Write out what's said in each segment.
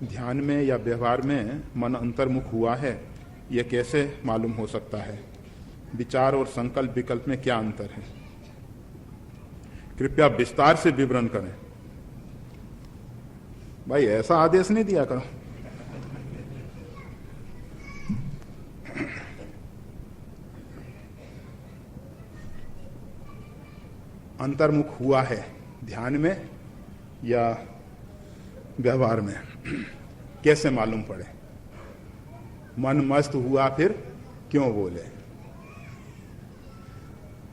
ध्यान में या व्यवहार में मन अंतर्मुख हुआ है, यह कैसे मालूम हो सकता है? विचार और संकल्प विकल्प में क्या अंतर है? कृपया विस्तार से विवरण करें। भाई ऐसा आदेश नहीं दिया करो। अंतर्मुख हुआ है ध्यान में या व्यवहार में, कैसे मालूम पड़े? मन मस्त हुआ फिर क्यों बोले?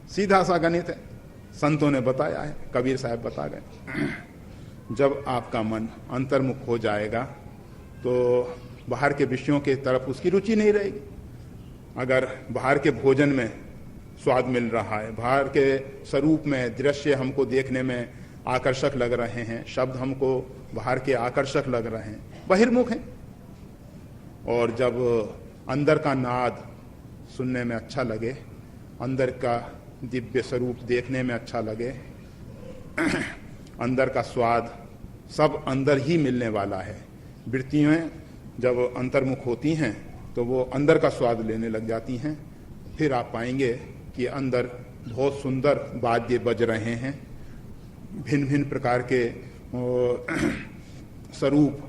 सीधा सा गणित है, संतों ने बताया है, कबीर साहब बता गए। जब आपका मन अंतर्मुख हो जाएगा तो बाहर के विषयों के तरफ उसकी रुचि नहीं रहेगी। अगर बाहर के भोजन में स्वाद मिल रहा है, बाहर के स्वरूप में दृश्य हमको देखने में आकर्षक लग रहे हैं, शब्द हमको बाहर के आकर्षक लग रहे हैं, बहिर्मुख हैं। और जब अंदर का नाद सुनने में अच्छा लगे, अंदर का दिव्य स्वरूप देखने में अच्छा लगे, अंदर का स्वाद सब अंदर ही मिलने वाला है। वृत्तियाँ जब अंतर्मुख होती हैं तो वो अंदर का स्वाद लेने लग जाती हैं। फिर आप पाएंगे कि अंदर बहुत सुंदर वाद्य बज रहे हैं, भिन्न भिन्न प्रकार के स्वरूप।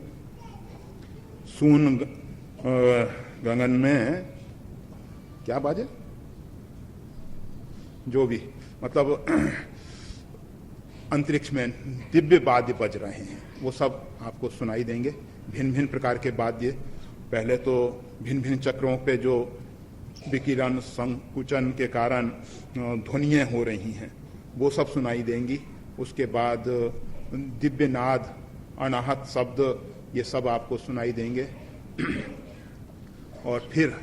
सून गगन में क्या बाजे, जो भी मतलब अंतरिक्ष में दिव्य वाद्य बज रहे हैं, वो सब आपको सुनाई देंगे। भिन्न भिन्न प्रकार के वाद्य, पहले तो भिन्न भिन्न चक्रों पे जो विकिरण संकुचन के कारण ध्वनियाँ हो रही हैं वो सब सुनाई देंगी। उसके बाद दिव्य नाद, अनाहत शब्द, ये सब आपको सुनाई देंगे। और फिर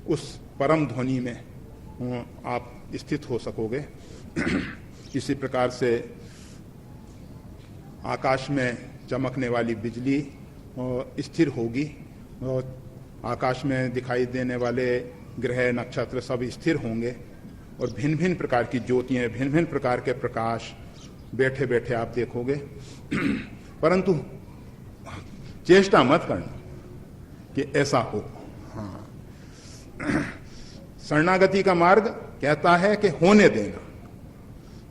उस परम ध्वनि में आप स्थित हो सकोगे। इसी प्रकार से आकाश में चमकने वाली बिजली स्थिर होगी और आकाश में दिखाई देने वाले ग्रह नक्षत्र सब स्थिर होंगे और भिन्न भिन्न प्रकार की ज्योतियाँ, भिन्न भिन्न प्रकार के प्रकाश बैठे बैठे आप देखोगे। परंतु चेष्टा मत करना कि ऐसा हो। हाँ, शरणागति का मार्ग कहता है कि होने देना।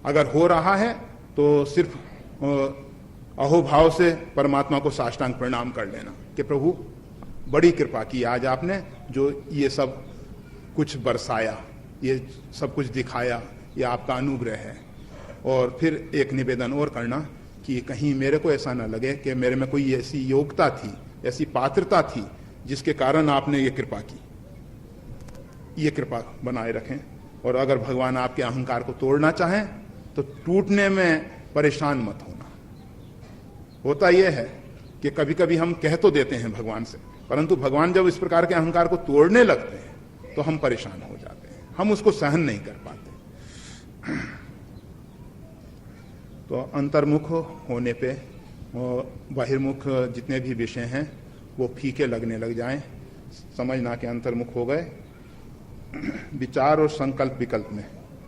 अगर हो रहा है तो सिर्फ अहोभाव से परमात्मा को साष्टांग प्रणाम कर लेना कि प्रभु बड़ी कृपा की आज आपने, जो ये सब कुछ बरसाया, ये सब कुछ दिखाया, ये आपका अनुग्रह है। और फिर एक निवेदन और करना कि कहीं मेरे को ऐसा ना लगे कि मेरे में कोई ऐसी योग्यता थी, ऐसी पात्रता थी जिसके कारण आपने ये कृपा की। ये कृपा बनाए रखें। और अगर भगवान आपके अहंकार को तोड़ना चाहें तो टूटने में परेशान मत होना। होता यह है कि कभी कभी हम कह तो देते हैं भगवान से, परंतु भगवान जब इस प्रकार के अहंकार को तोड़ने लगते हैं तो हम परेशान हो जाते हैं, हम उसको सहन नहीं कर पाते। तो अंतर्मुख होने पे बहिर्मुख जितने भी विषय हैं वो फीके लगने लग जाएं, समझना कि अंतर्मुख हो गए। विचार और संकल्प विकल्प में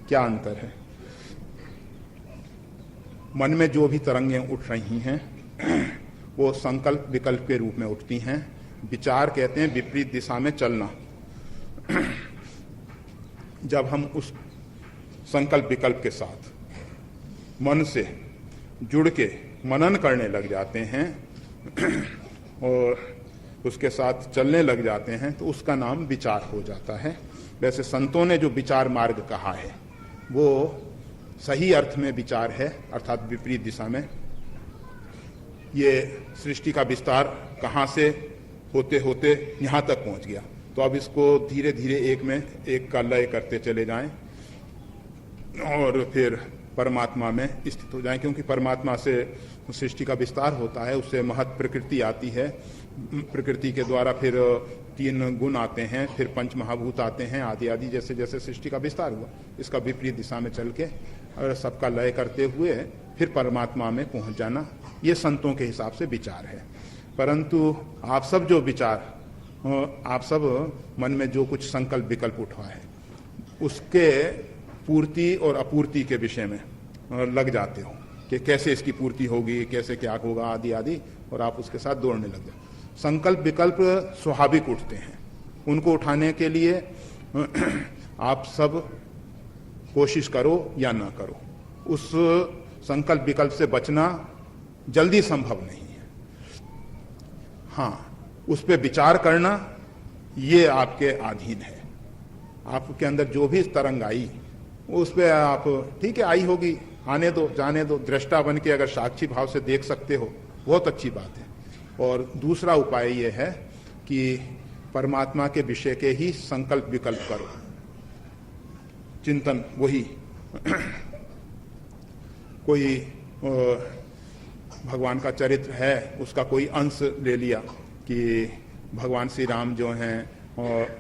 क्या अंतर है? मन में जो भी तरंगें उठ रही हैं वो संकल्प विकल्प के रूप में उठती हैं। विचार कहते हैं विपरीत दिशा में चलना। जब हम उस संकल्प विकल्प के साथ मन से जुड़ के मनन करने लग जाते हैं और उसके साथ चलने लग जाते हैं तो उसका नाम विचार हो जाता है। वैसे संतों ने जो विचार मार्ग कहा है वो सही अर्थ में विचार है, अर्थात विपरीत दिशा में। ये सृष्टि का विस्तार कहाँ से होते होते यहाँ तक पहुँच गया, तो अब इसको धीरे धीरे एक में एक का लय करते चले जाएं और फिर परमात्मा में स्थित हो जाएं। क्योंकि परमात्मा से सृष्टि का विस्तार होता है, उससे महत प्रकृति आती है, प्रकृति के द्वारा फिर 3 गुण आते हैं, फिर 5 महाभूत आते हैं, आदि आदि। जैसे जैसे सृष्टि का विस्तार हुआ, इसका विपरीत दिशा में चल के और सबका लय करते हुए फिर परमात्मा में पहुंच जाना, ये संतों के हिसाब से विचार है। परंतु आप सब जो विचार, आप सब मन में जो कुछ संकल्प विकल्प उठा है उसके पूर्ति और अपूर्ति के विषय में लग जाते हो कि कैसे इसकी पूर्ति होगी, कैसे क्या होगा, आदि आदि, और आप उसके साथ दौड़ने लग जाओ। संकल्प विकल्प स्वाभाविक उठते हैं। उनको उठाने के लिए आप सब कोशिश करो या ना करो, उस संकल्प विकल्प से बचना जल्दी संभव नहीं है। हाँ, उस पर विचार करना ये आपके अधीन है। आपके अंदर जो भी तरंग आई उस पर आप, ठीक है आई होगी, आने दो, जाने दो, दृष्टा बन के अगर साक्षी भाव से देख सकते हो बहुत अच्छी बात है। और दूसरा उपाय ये है कि परमात्मा के विषय के ही संकल्प विकल्प करो, चिंतन वही कोई भगवान का चरित्र है, उसका कोई अंश ले लिया कि भगवान श्री राम जो हैं और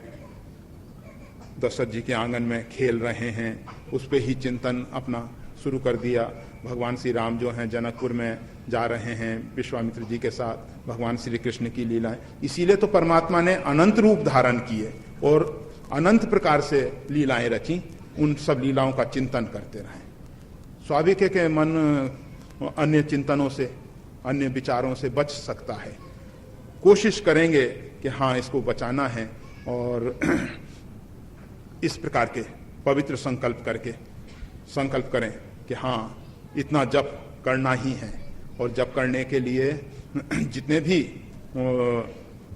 दशरथ जी के आंगन में खेल रहे हैं, उस पे ही चिंतन अपना शुरू कर दिया। भगवान श्री राम जो हैं जनकपुर में जा रहे हैं विश्वामित्र जी के साथ, भगवान श्री कृष्ण की लीलाएं। इसीलिए तो परमात्मा ने अनंत रूप धारण किए और अनंत प्रकार से लीलाएं रची। उन सब लीलाओं का चिंतन करते रहें। स्वाभाविक है कि मन अन्य चिंतनों से, अन्य विचारों से बच सकता है। कोशिश करेंगे कि हाँ इसको बचाना है और इस प्रकार के पवित्र संकल्प करके संकल्प करें कि हाँ इतना जप करना ही है। और जप करने के लिए जितने भी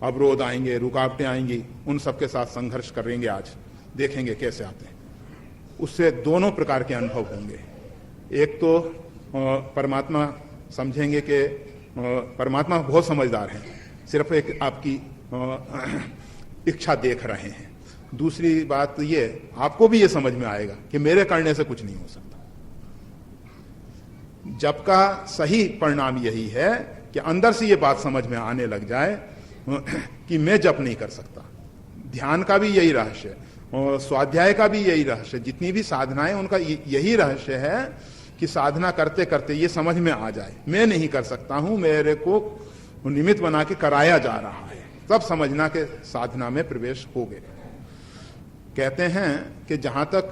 अवरोध आएंगे, रुकावटें आएंगी, उन सबके साथ संघर्ष करेंगे। आज देखेंगे कैसे आते हैं। उससे दोनों प्रकार के अनुभव होंगे। एक तो परमात्मा समझेंगे कि परमात्मा बहुत समझदार हैं, सिर्फ एक आपकी इच्छा देख रहे हैं। दूसरी बात ये, आपको भी ये समझ में आएगा कि मेरे करने से कुछ नहीं हो सकता। जब का सही परिणाम यही है कि अंदर से ये बात समझ में आने लग जाए कि मैं जप नहीं कर सकता। ध्यान का भी यही रहस्य है और स्वाध्याय का भी यही रहस्य है। जितनी भी साधनाएं उनका यही रहस्य है कि साधना करते करते ये समझ में आ जाए मैं नहीं कर सकता हूं, मेरे को निमित्त बना के कराया जा रहा है, तब समझना के साधना में प्रवेश हो गए। कहते हैं कि जहां तक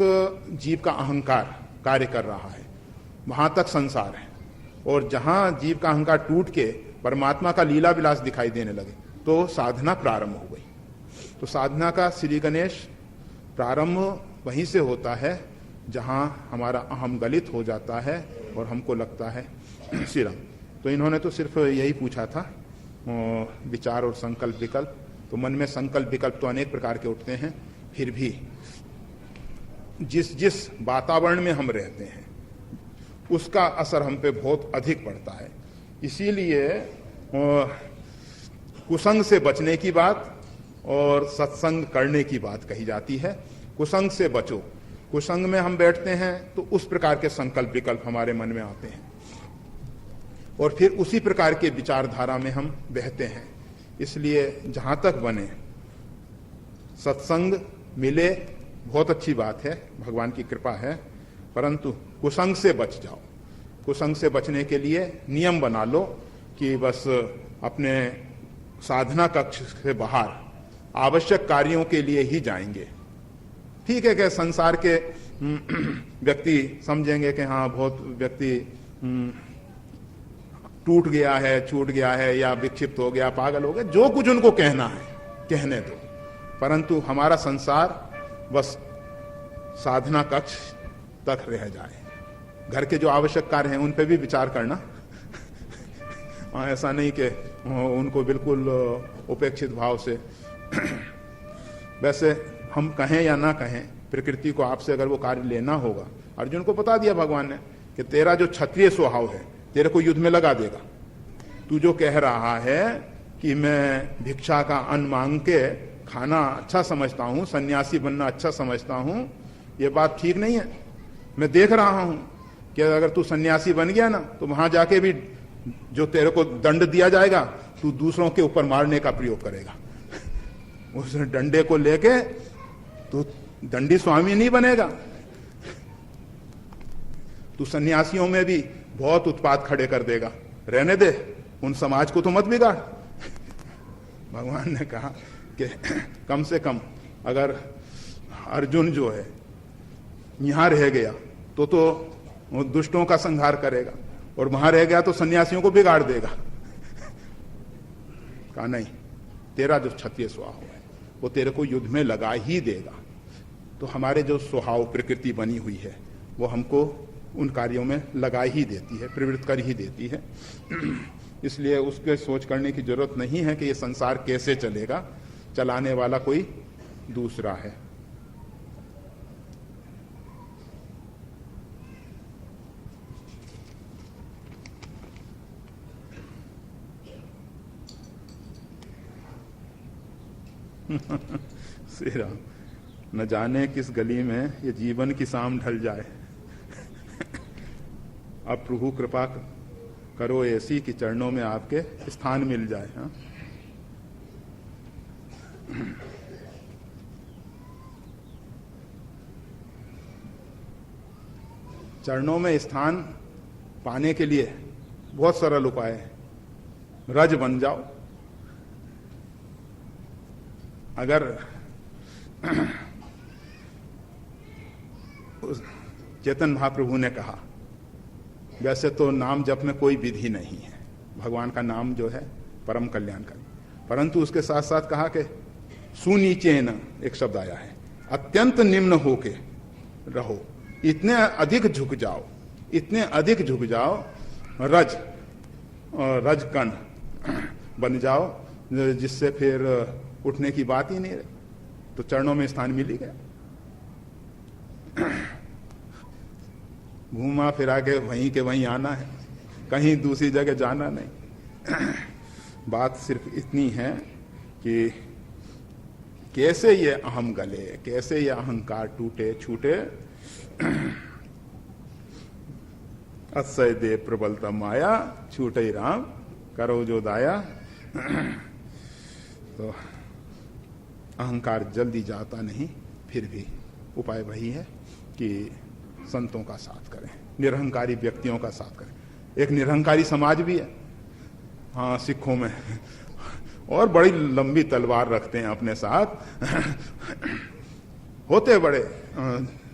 जीव का अहंकार कार्य कर रहा है वहां तक संसार है, और जहां जीव का अहंकार टूट के परमात्मा का लीला विलास दिखाई देने लगे तो साधना प्रारंभ हो गई। तो साधना का श्री गणेश प्रारंभ वहीं से होता है जहां हमारा अहम गलित हो जाता है और हमको लगता है श्री राम। तो इन्होंने तो सिर्फ यही पूछा था विचार और संकल्प विकल्प। तो मन में संकल्प विकल्प तो अनेक प्रकार के उठते हैं, फिर भी जिस जिस वातावरण में हम रहते हैं उसका असर हम पे बहुत अधिक पड़ता है। इसीलिए कुसंग से बचने की बात और सत्संग करने की बात कही जाती है। कुसंग से बचो। कुसंग में हम बैठते हैं तो उस प्रकार के संकल्प विकल्प हमारे मन में आते हैं और फिर उसी प्रकार के विचारधारा में हम बहते हैं। इसलिए जहां तक बने सत्संग मिले बहुत अच्छी बात है, भगवान की कृपा है, परंतु कुसंग से बच जाओ। कुसंग से बचने के लिए नियम बना लो कि बस अपने साधना कक्ष से बाहर आवश्यक कार्यों के लिए ही जाएंगे। ठीक है कि संसार के व्यक्ति समझेंगे कि हाँ बहुत व्यक्ति टूट गया है, छूट गया है या विक्षिप्त हो गया, पागल हो गया, जो कुछ उनको कहना है कहने दो, परंतु हमारा संसार बस साधना कक्ष तक रह जाए। घर के जो आवश्यक कार्य हैं उन पे भी विचार करना ऐसा नहीं कि उनको बिल्कुल उपेक्षित भाव से वैसे हम कहें या ना कहें, प्रकृति को आपसे अगर वो कार्य लेना होगा, अर्जुन को बता दिया भगवान ने कि तेरा जो क्षत्रिय स्वभाव है तेरे को युद्ध में लगा देगा। तू जो कह रहा है कि मैं भिक्षा का अन्न मांग के खाना अच्छा समझता हूं, सन्यासी बनना अच्छा समझता हूं, ये बात ठीक नहीं है। मैं देख रहा हूं कि अगर तू सन्यासी बन गया ना तो वहां जाके भी जो तेरे को दंड दिया जाएगा तू दूसरों के ऊपर मारने का प्रयोग करेगा। उस डंडे को लेके तू दंडी स्वामी नहीं बनेगा। तू सन्यासियों में भी बहुत उत्पात खड़े कर देगा। रहने दे, उन समाज को तो मत बिगाड़। भगवान ने कहा कि कम से कम अगर अर्जुन जो है यहां रह गया तो दुष्टों का संहार करेगा और वहां रह गया तो सन्यासियों को बिगाड़ देगा। कहा नहीं, तेरा जो क्षत्रिय स्वभाव है वो तेरे को युद्ध में लगा ही देगा। तो हमारे जो स्वभाव प्रकृति बनी हुई है वो हमको उन कार्यों में लगा ही देती है, प्रवृत्त कर ही देती है। इसलिए उसके सोच करने की जरूरत नहीं है कि ये संसार कैसे चलेगा, चलाने वाला कोई दूसरा है। श्री राम, न जाने किस गली में ये जीवन की शाम ढल जाए। अब प्रभु कृपा करो ऐसी कि चरणों में आपके स्थान मिल जाए। हाँ, चरणों में स्थान पाने के लिए बहुत सरल उपाय है। रज बन जाओ। अगर चेतन महाप्रभु ने कहा, वैसे तो नाम जप में कोई विधि नहीं है, भगवान का नाम जो है परम कल्याणकारी, परंतु उसके साथ साथ कहा कि सुनीचेन, एक शब्द आया है, अत्यंत निम्न होके रहो, इतने अधिक झुक जाओ, इतने अधिक झुक जाओ, रजकण बन जाओ, जिससे फिर उठने की बात ही नहीं रही। तो चरणों में स्थान मिल ही गया। घूमा फिरा के वहीं के वहीं आना है, कहीं दूसरी जगह जाना नहीं। बात सिर्फ इतनी है कि कैसे ये अहम गले, कैसे ये अहंकार टूटे छूटे। अस्य दे प्रबलता माया, छूटे राम करो जो दाया। तो अहंकार जल्दी जाता नहीं, फिर भी उपाय वही है कि संतों का साथ करें, निरहंकारी व्यक्तियों का साथ करें। एक निरहंकारी समाज भी है, हाँ, सिखों में, और बड़ी लंबी तलवार रखते हैं अपने साथ। होते बड़े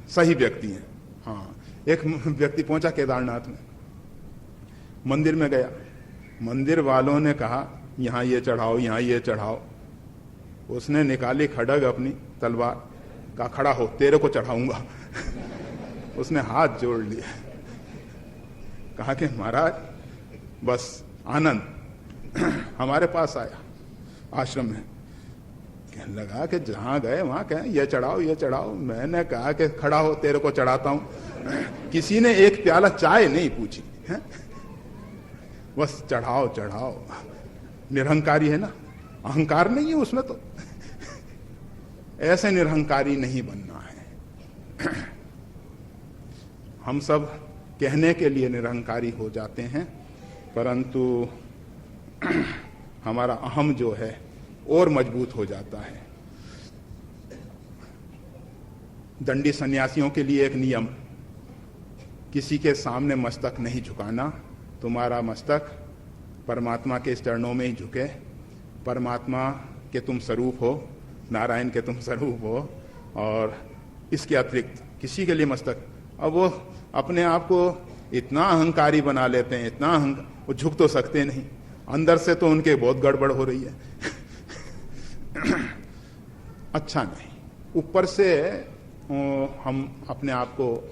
सही व्यक्ति हैं। हाँ, एक व्यक्ति पहुंचा केदारनाथ में, मंदिर में गया, मंदिर वालों ने कहा यहाँ ये चढ़ाओ, यहाँ ये चढ़ाओ। उसने निकाली खड़ग अपनी तलवार, कहा खड़ा हो, तेरे को चढ़ाऊंगा। उसने हाथ जोड़ लिया, कहा कि महाराज बस आनंद हमारे पास आया आश्रम में। कहने लगा कि जहां गए वहां कहें ये चढ़ाओ, ये चढ़ाओ। मैंने कहा कि खड़ा हो, तेरे को चढ़ाता हूं। किसी ने एक प्याला चाय नहीं पूछी है? बस चढ़ाओ चढ़ाओ। निरहंकारी है ना, अहंकार नहीं है उसमें। तो ऐसे निरहंकारी नहीं बनना है। हम सब कहने के लिए निरहंकारी हो जाते हैं, परंतु हमारा अहम जो है और मजबूत हो जाता है। दंडी सन्यासियों के लिए एक नियम, किसी के सामने मस्तक नहीं झुकाना। तुम्हारा मस्तक परमात्मा के चरणों में ही झुके। परमात्मा के तुम स्वरूप हो, नारायण के तुम स्वरूप हो, और इसके अतिरिक्त किसी के लिए मस्तक। अब वो अपने आप को इतना अहंकारी बना लेते हैं, इतना वो झुक तो सकते नहीं, अंदर से तो उनके बहुत गड़बड़ हो रही है। अच्छा नहीं, ऊपर से हम अपने आप को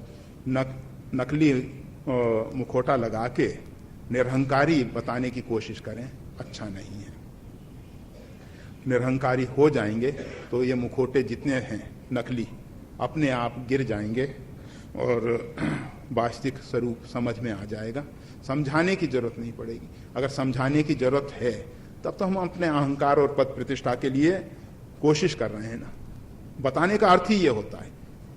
नकली मुखौटा लगा के निरहंकारी बताने की कोशिश करें, अच्छा नहीं है। निरहंकारी हो जाएंगे तो ये मुखौटे जितने हैं नकली अपने आप गिर जाएंगे और वास्तविक स्वरूप समझ में आ जाएगा। समझाने की जरूरत नहीं पड़ेगी। अगर समझाने की जरूरत है तब तो हम अपने अहंकार और पद प्रतिष्ठा के लिए कोशिश कर रहे हैं ना। बताने का अर्थ ही ये होता है,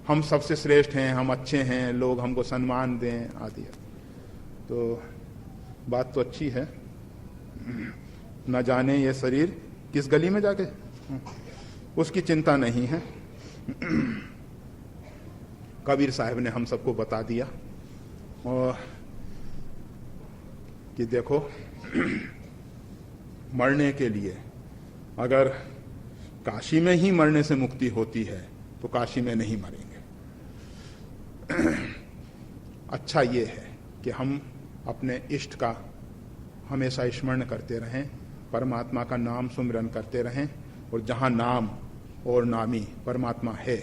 हम सबसे श्रेष्ठ हैं, हम अच्छे हैं, लोग हमको सम्मान दें आदि। तो बात तो अच्छी है, न जाने ये शरीर किस गली में जाके, उसकी चिंता नहीं है। कबीर साहब ने हम सबको बता दिया और कि देखो मरने के लिए अगर काशी में ही मरने से मुक्ति होती है तो काशी में नहीं मरेंगे। अच्छा ये है कि हम अपने इष्ट का हमेशा स्मरण करते रहें परमात्मा का नाम सुमिरन करते रहें, और जहाँ नाम और नामी परमात्मा है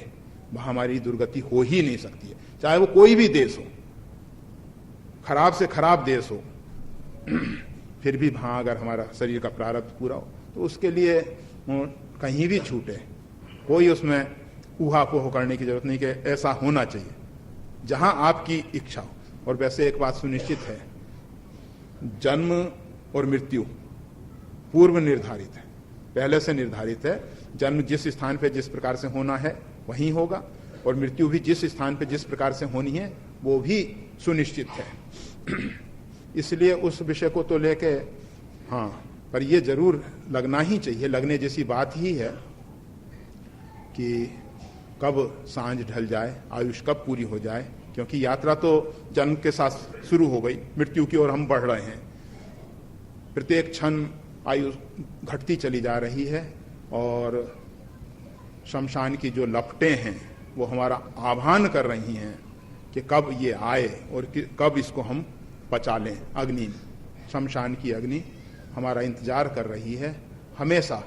वहाँ हमारी दुर्गति हो ही नहीं सकती है। चाहे वो कोई भी देश हो, खराब से खराब देश हो, फिर भी वहाँ अगर हमारा शरीर का प्रारब्ध पूरा हो तो उसके लिए कहीं भी छूटे, कोई उसमें ऊहापोह करने की जरूरत नहीं कि ऐसा होना चाहिए, जहाँ आपकी इच्छा हो। और वैसे एक बात सुनिश्चित है, जन्म और मृत्यु पूर्व निर्धारित है, पहले से निर्धारित है। जन्म जिस स्थान पे जिस प्रकार से होना है वहीं होगा, और मृत्यु भी जिस स्थान पे जिस प्रकार से होनी है वो भी सुनिश्चित है। इसलिए उस विषय को तो लेके हाँ, पर ये जरूर लगना ही चाहिए, लगने जैसी बात ही है कि कब सांझ ढल जाए, आयुष कब पूरी हो जाए, क्योंकि यात्रा तो जन्म के साथ शुरू हो गई, मृत्यु की ओर हम बढ़ रहे हैं। प्रत्येक क्षण आयु घटती चली जा रही है, और शमशान की जो लपटें हैं वो हमारा आह्वान कर रही हैं कि कब ये आए और कब इसको हम पचा लें। अग्नि, शमशान की अग्नि हमारा इंतजार कर रही है। हमेशा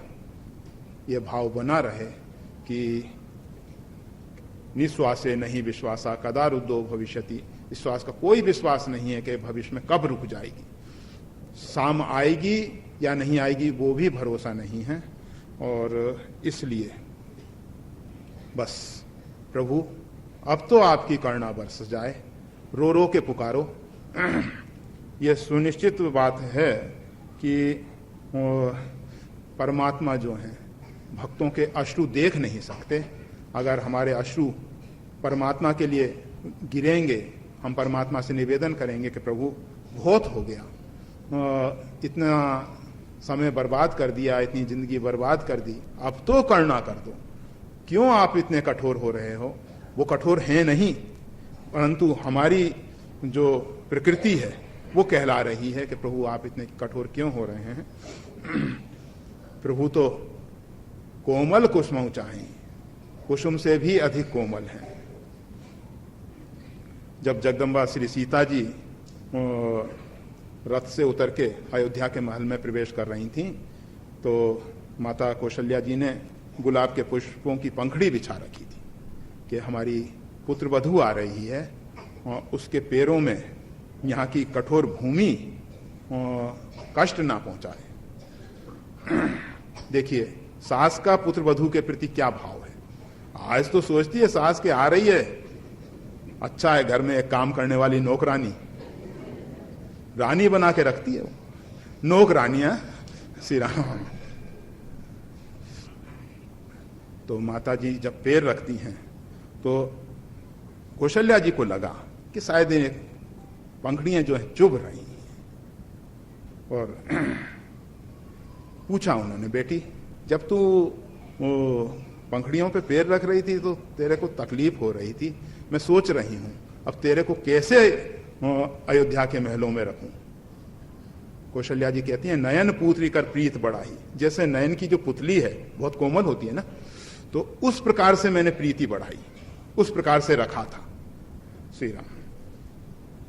ये भाव बना रहे कि निश्वासे नहीं विश्वासा कदा रुद्धो भविष्यति, विश्वास का कोई विश्वास नहीं है कि भविष्य में कब रुक जाएगी, शाम आएगी या नहीं आएगी वो भी भरोसा नहीं है। और इसलिए बस प्रभु अब तो आपकी करुणा बरस जाए, रो रो के पुकारो। ये सुनिश्चित बात है कि परमात्मा जो हैं भक्तों के अश्रु देख नहीं सकते। अगर हमारे अश्रु परमात्मा के लिए गिरेंगे, हम परमात्मा से निवेदन करेंगे कि प्रभु बहुत हो गया, इतना समय बर्बाद कर दिया, इतनी जिंदगी बर्बाद कर दी, अब तो करुणा कर दो, क्यों आप इतने कठोर हो रहे हो। वो कठोर हैं नहीं, परंतु हमारी जो प्रकृति है वो कहला रही है कि प्रभु आप इतने कठोर क्यों हो रहे हैं। प्रभु तो कोमल कुसुम चाहें, कुसुम से भी अधिक कोमल हैं। जब जगदम्बा श्री सीता जी रथ से उतर के अयोध्या के महल में प्रवेश कर रही थीं, तो माता कौशल्या जी ने गुलाब के पुष्पों की पंखड़ी बिछा रखी थी कि हमारी पुत्र वधू आ रही है, और उसके पैरों में यहाँ की कठोर भूमि कष्ट ना पहुंचाए। देखिए सास का पुत्र वधू के प्रति क्या भाव है। आज तो सोचती है सास के आ रही है, अच्छा है घर में एक काम करने वाली नौकरानी, रानी बना के रखती है वो, नौकरानियां श्री राम। तो माता जी जब पैर रखती हैं तो कौशल्या जी को लगा कि शायद ये पंखड़ियां जो है चुभ रही हैं, और पूछा उन्होंने, बेटी जब तू वो पंखड़ियों पे पैर रख रही थी तो तेरे को तकलीफ हो रही थी, मैं सोच रही हूं अब तेरे को कैसे अयोध्या के महलों में रखूं। कौशल्या जी कहती हैं, नयन पुत्री कर प्रीत बढ़ाई, जैसे नयन की जो पुतली है बहुत कोमल होती है ना, तो उस प्रकार से मैंने प्रीति बढ़ाई, उस प्रकार से रखा था। श्री राम,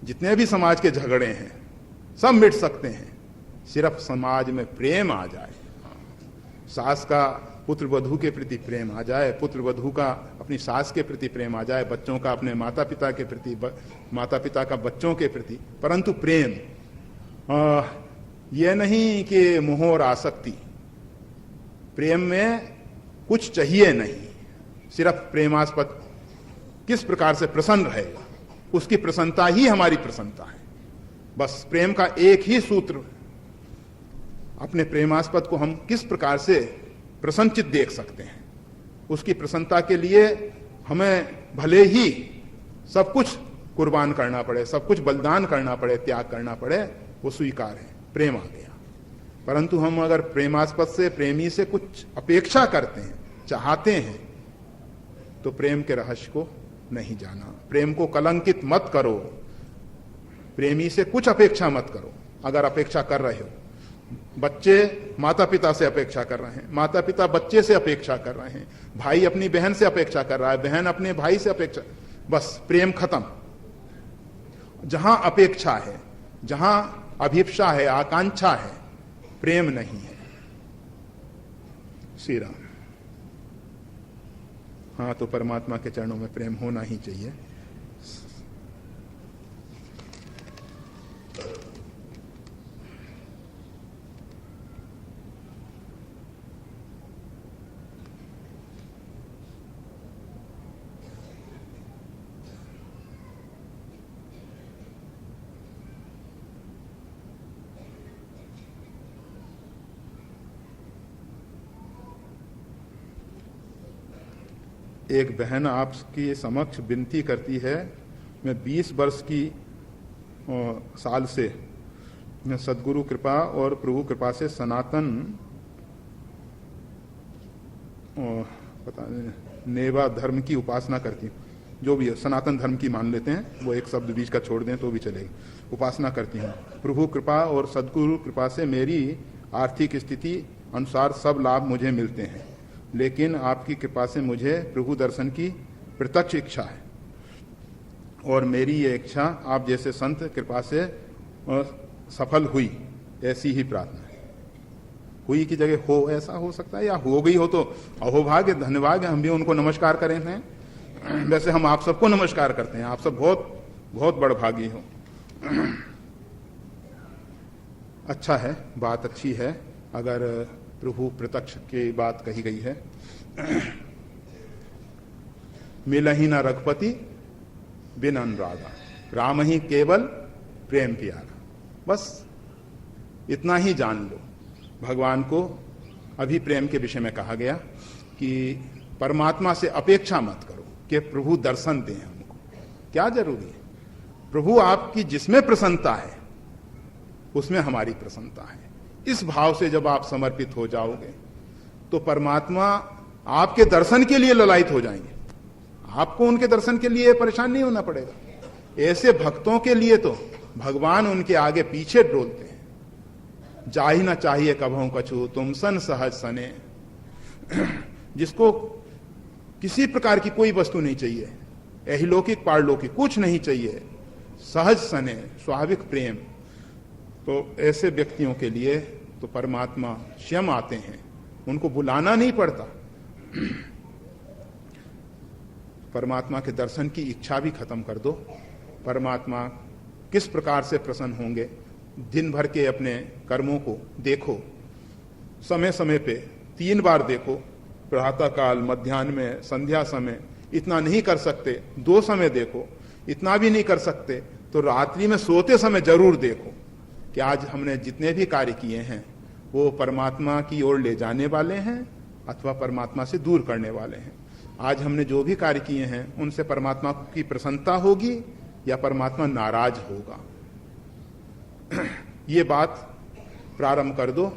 जितने भी समाज के झगड़े हैं सब मिट सकते हैं, सिर्फ समाज में प्रेम आ जाए। सास का पुत्र वधू के प्रति प्रेम आ जाए, पुत्र वधू का अपनी सास के प्रति प्रेम आ जाए, बच्चों का अपने माता पिता के प्रति, माता पिता का बच्चों के प्रति, परंतु प्रेम, यह नहीं कि मोह और आसक्ति। प्रेम में कुछ चाहिए नहीं, सिर्फ प्रेमास्पद किस प्रकार से प्रसन्न रहेगा, उसकी प्रसन्नता ही हमारी प्रसन्नता है। बस प्रेम का एक ही सूत्र, अपने प्रेमास्पद को हम किस प्रकार से प्रसन्नचित देख सकते हैं, उसकी प्रसन्नता के लिए हमें भले ही सब कुछ कुर्बान करना पड़े, सब कुछ बलिदान करना पड़े, त्याग करना पड़े, वो स्वीकार है, प्रेम आ गया। परंतु हम अगर प्रेमास्पद से, प्रेमी से कुछ अपेक्षा करते हैं, चाहते हैं, तो प्रेम के रहस्य को नहीं जाना। प्रेम को कलंकित मत करो, प्रेमी से कुछ अपेक्षा मत करो। अगर अपेक्षा कर रहे हो, बच्चे माता पिता से अपेक्षा कर रहे हैं, माता पिता बच्चे से अपेक्षा कर रहे हैं, भाई अपनी बहन से अपेक्षा कर रहा है, बहन अपने भाई से अपेक्षा, बस प्रेम खत्म। जहां अपेक्षा है, जहां अभिप्सा है, आकांक्षा है, प्रेम नहीं है। श्री राम। हाँ, तो परमात्मा के चरणों में प्रेम होना ही चाहिए। एक बहन आपकी समक्ष विनती करती है, मैं 20 वर्ष की साल से मैं सदगुरु कृपा और प्रभु कृपा से सनातन पता नहीं नेवा धर्म की उपासना करती हूँ। जो भी है सनातन धर्म की मान लेते हैं, वो एक शब्द बीच का छोड़ दें तो भी चलेगा। उपासना करती हूँ। प्रभु कृपा और सदगुरु कृपा से मेरी आर्थिक स्थिति अनुसार सब लाभ मुझे मिलते हैं, लेकिन आपकी कृपा से मुझे प्रभु दर्शन की प्रत्यक्ष इच्छा है और मेरी ये इच्छा आप जैसे संत कृपा से सफल हुई, ऐसी ही प्रार्थना है। हुई की जगह हो, ऐसा हो सकता है, या हो गई हो तो अहोभाग्य, धन्यवाद, हम भी उनको नमस्कार करें हैं। वैसे हम आप सबको नमस्कार करते हैं, आप सब बहुत बहुत बड़भागी हो। अच्छा है, बात अच्छी है। अगर प्रभु प्रत्यक्ष की बात कही गई है, मिलहि न रघुपति बिन अनुरागा, राम ही केवल प्रेम प्यारा। बस इतना ही जान लो। भगवान को अभी प्रेम के विषय में कहा गया कि परमात्मा से अपेक्षा मत करो कि प्रभु दर्शन दें हमको। क्या जरूरी है? प्रभु आपकी जिसमें प्रसन्नता है उसमें हमारी प्रसन्नता है। इस भाव से जब आप समर्पित हो जाओगे तो परमात्मा आपके दर्शन के लिए ललायित हो जाएंगे। आपको उनके दर्शन के लिए परेशान नहीं होना पड़ेगा। ऐसे भक्तों के लिए तो भगवान उनके आगे पीछे डोलते हैं। जा ही ना चाहिए कभों कछु तुम सन सहज सने। जिसको किसी प्रकार की कोई वस्तु नहीं चाहिए, अहिलौकिक पारलौकिक कुछ नहीं चाहिए, सहज सने, स्वाभाविक प्रेम, तो ऐसे व्यक्तियों के लिए तो परमात्मा स्वयं आते हैं। उनको बुलाना नहीं पड़ता। परमात्मा के दर्शन की इच्छा भी खत्म कर दो। परमात्मा किस प्रकार से प्रसन्न होंगे, दिन भर के अपने कर्मों को देखो। समय समय पे 3 बार देखो, प्रातः काल, मध्याह्न में, संध्या समय। इतना नहीं कर सकते 2 समय देखो। इतना भी नहीं कर सकते तो रात्रि में सोते समय जरूर देखो कि आज हमने जितने भी कार्य किए हैं वो परमात्मा की ओर ले जाने वाले हैं अथवा परमात्मा से दूर करने वाले हैं। आज हमने जो भी कार्य किए हैं उनसे परमात्मा की प्रसन्नता होगी या परमात्मा नाराज होगा। ये बात प्रारंभ कर दो।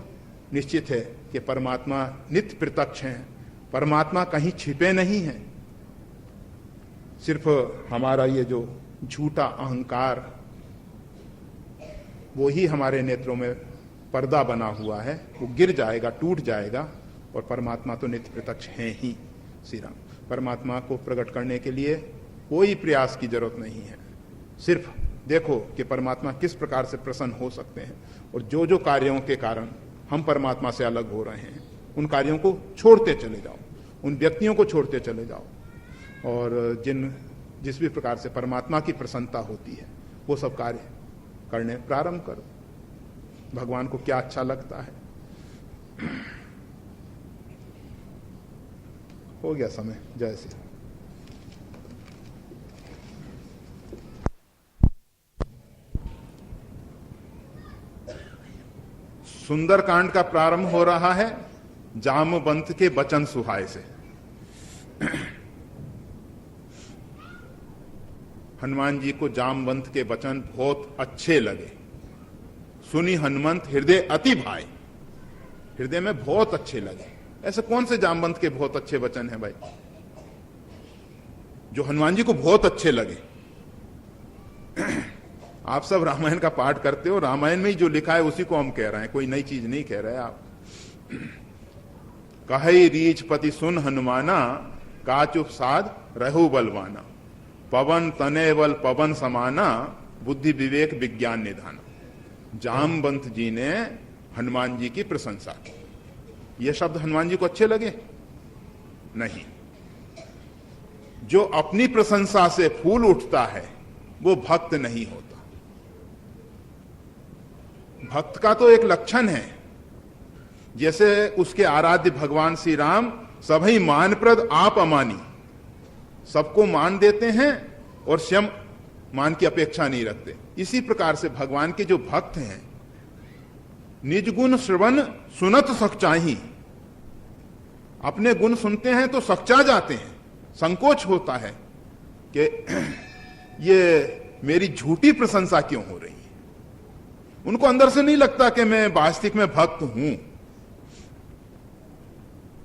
निश्चित है कि परमात्मा नित्य प्रत्यक्ष हैं। परमात्मा कहीं छिपे नहीं हैं। सिर्फ हमारा ये जो झूठा अहंकार वो ही हमारे नेत्रों में पर्दा बना हुआ है, वो गिर जाएगा, टूट जाएगा। और परमात्मा तो नित्य प्रत्यक्ष हैं ही। श्री राम। परमात्मा को प्रकट करने के लिए कोई प्रयास की जरूरत नहीं है। सिर्फ देखो कि परमात्मा किस प्रकार से प्रसन्न हो सकते हैं, और जो जो कार्यों के कारण हम परमात्मा से अलग हो रहे हैं उन कार्यों को छोड़ते चले जाओ, उन व्यक्तियों को छोड़ते चले जाओ, और जिस भी प्रकार से परमात्मा की प्रसन्नता होती है वो सब कार्य करने प्रारंभ करो। भगवान को क्या अच्छा लगता है। हो गया समय। जय श्री राम। सुंदरकांड का प्रारंभ हो रहा है जामवंत के वचन सुहाए से। हनुमान जी को जामवंत के वचन बहुत अच्छे लगे। सुनी हनुमंत हृदय अति भाई, हृदय में बहुत अच्छे लगे। ऐसे कौन से जामवंत के बहुत अच्छे वचन हैं भाई जो हनुमान जी को बहुत अच्छे लगे? आप सब रामायण का पाठ करते हो, रामायण में ही जो लिखा है उसी को हम कह रहे हैं, कोई नई चीज नहीं कह रहे आप। कहे रीछ पति सुन हनुमाना, काचुप साध रहु बलवाना, पवन तने बल पवन समाना, बुद्धि विवेक विज्ञान निधाना। जामवंत जी ने हनुमान जी की प्रशंसा की। ये शब्द हनुमान जी को अच्छे लगे? नहीं। जो अपनी प्रशंसा से फूल उठता है वो भक्त नहीं होता। भक्त का तो एक लक्षण है, जैसे उसके आराध्य भगवान श्री राम सभी मानप्रद आप अमानी, सबको मान देते हैं और स्वयं मान की अपेक्षा नहीं रखते। इसी प्रकार से भगवान के जो भक्त हैं, निज गुण श्रवण सुनत सच्चाही, अपने गुण सुनते हैं तो सच्चा जाते हैं। संकोच होता है कि ये मेरी झूठी प्रशंसा क्यों हो रही है। उनको अंदर से नहीं लगता कि मैं वास्तविक में भक्त हूं।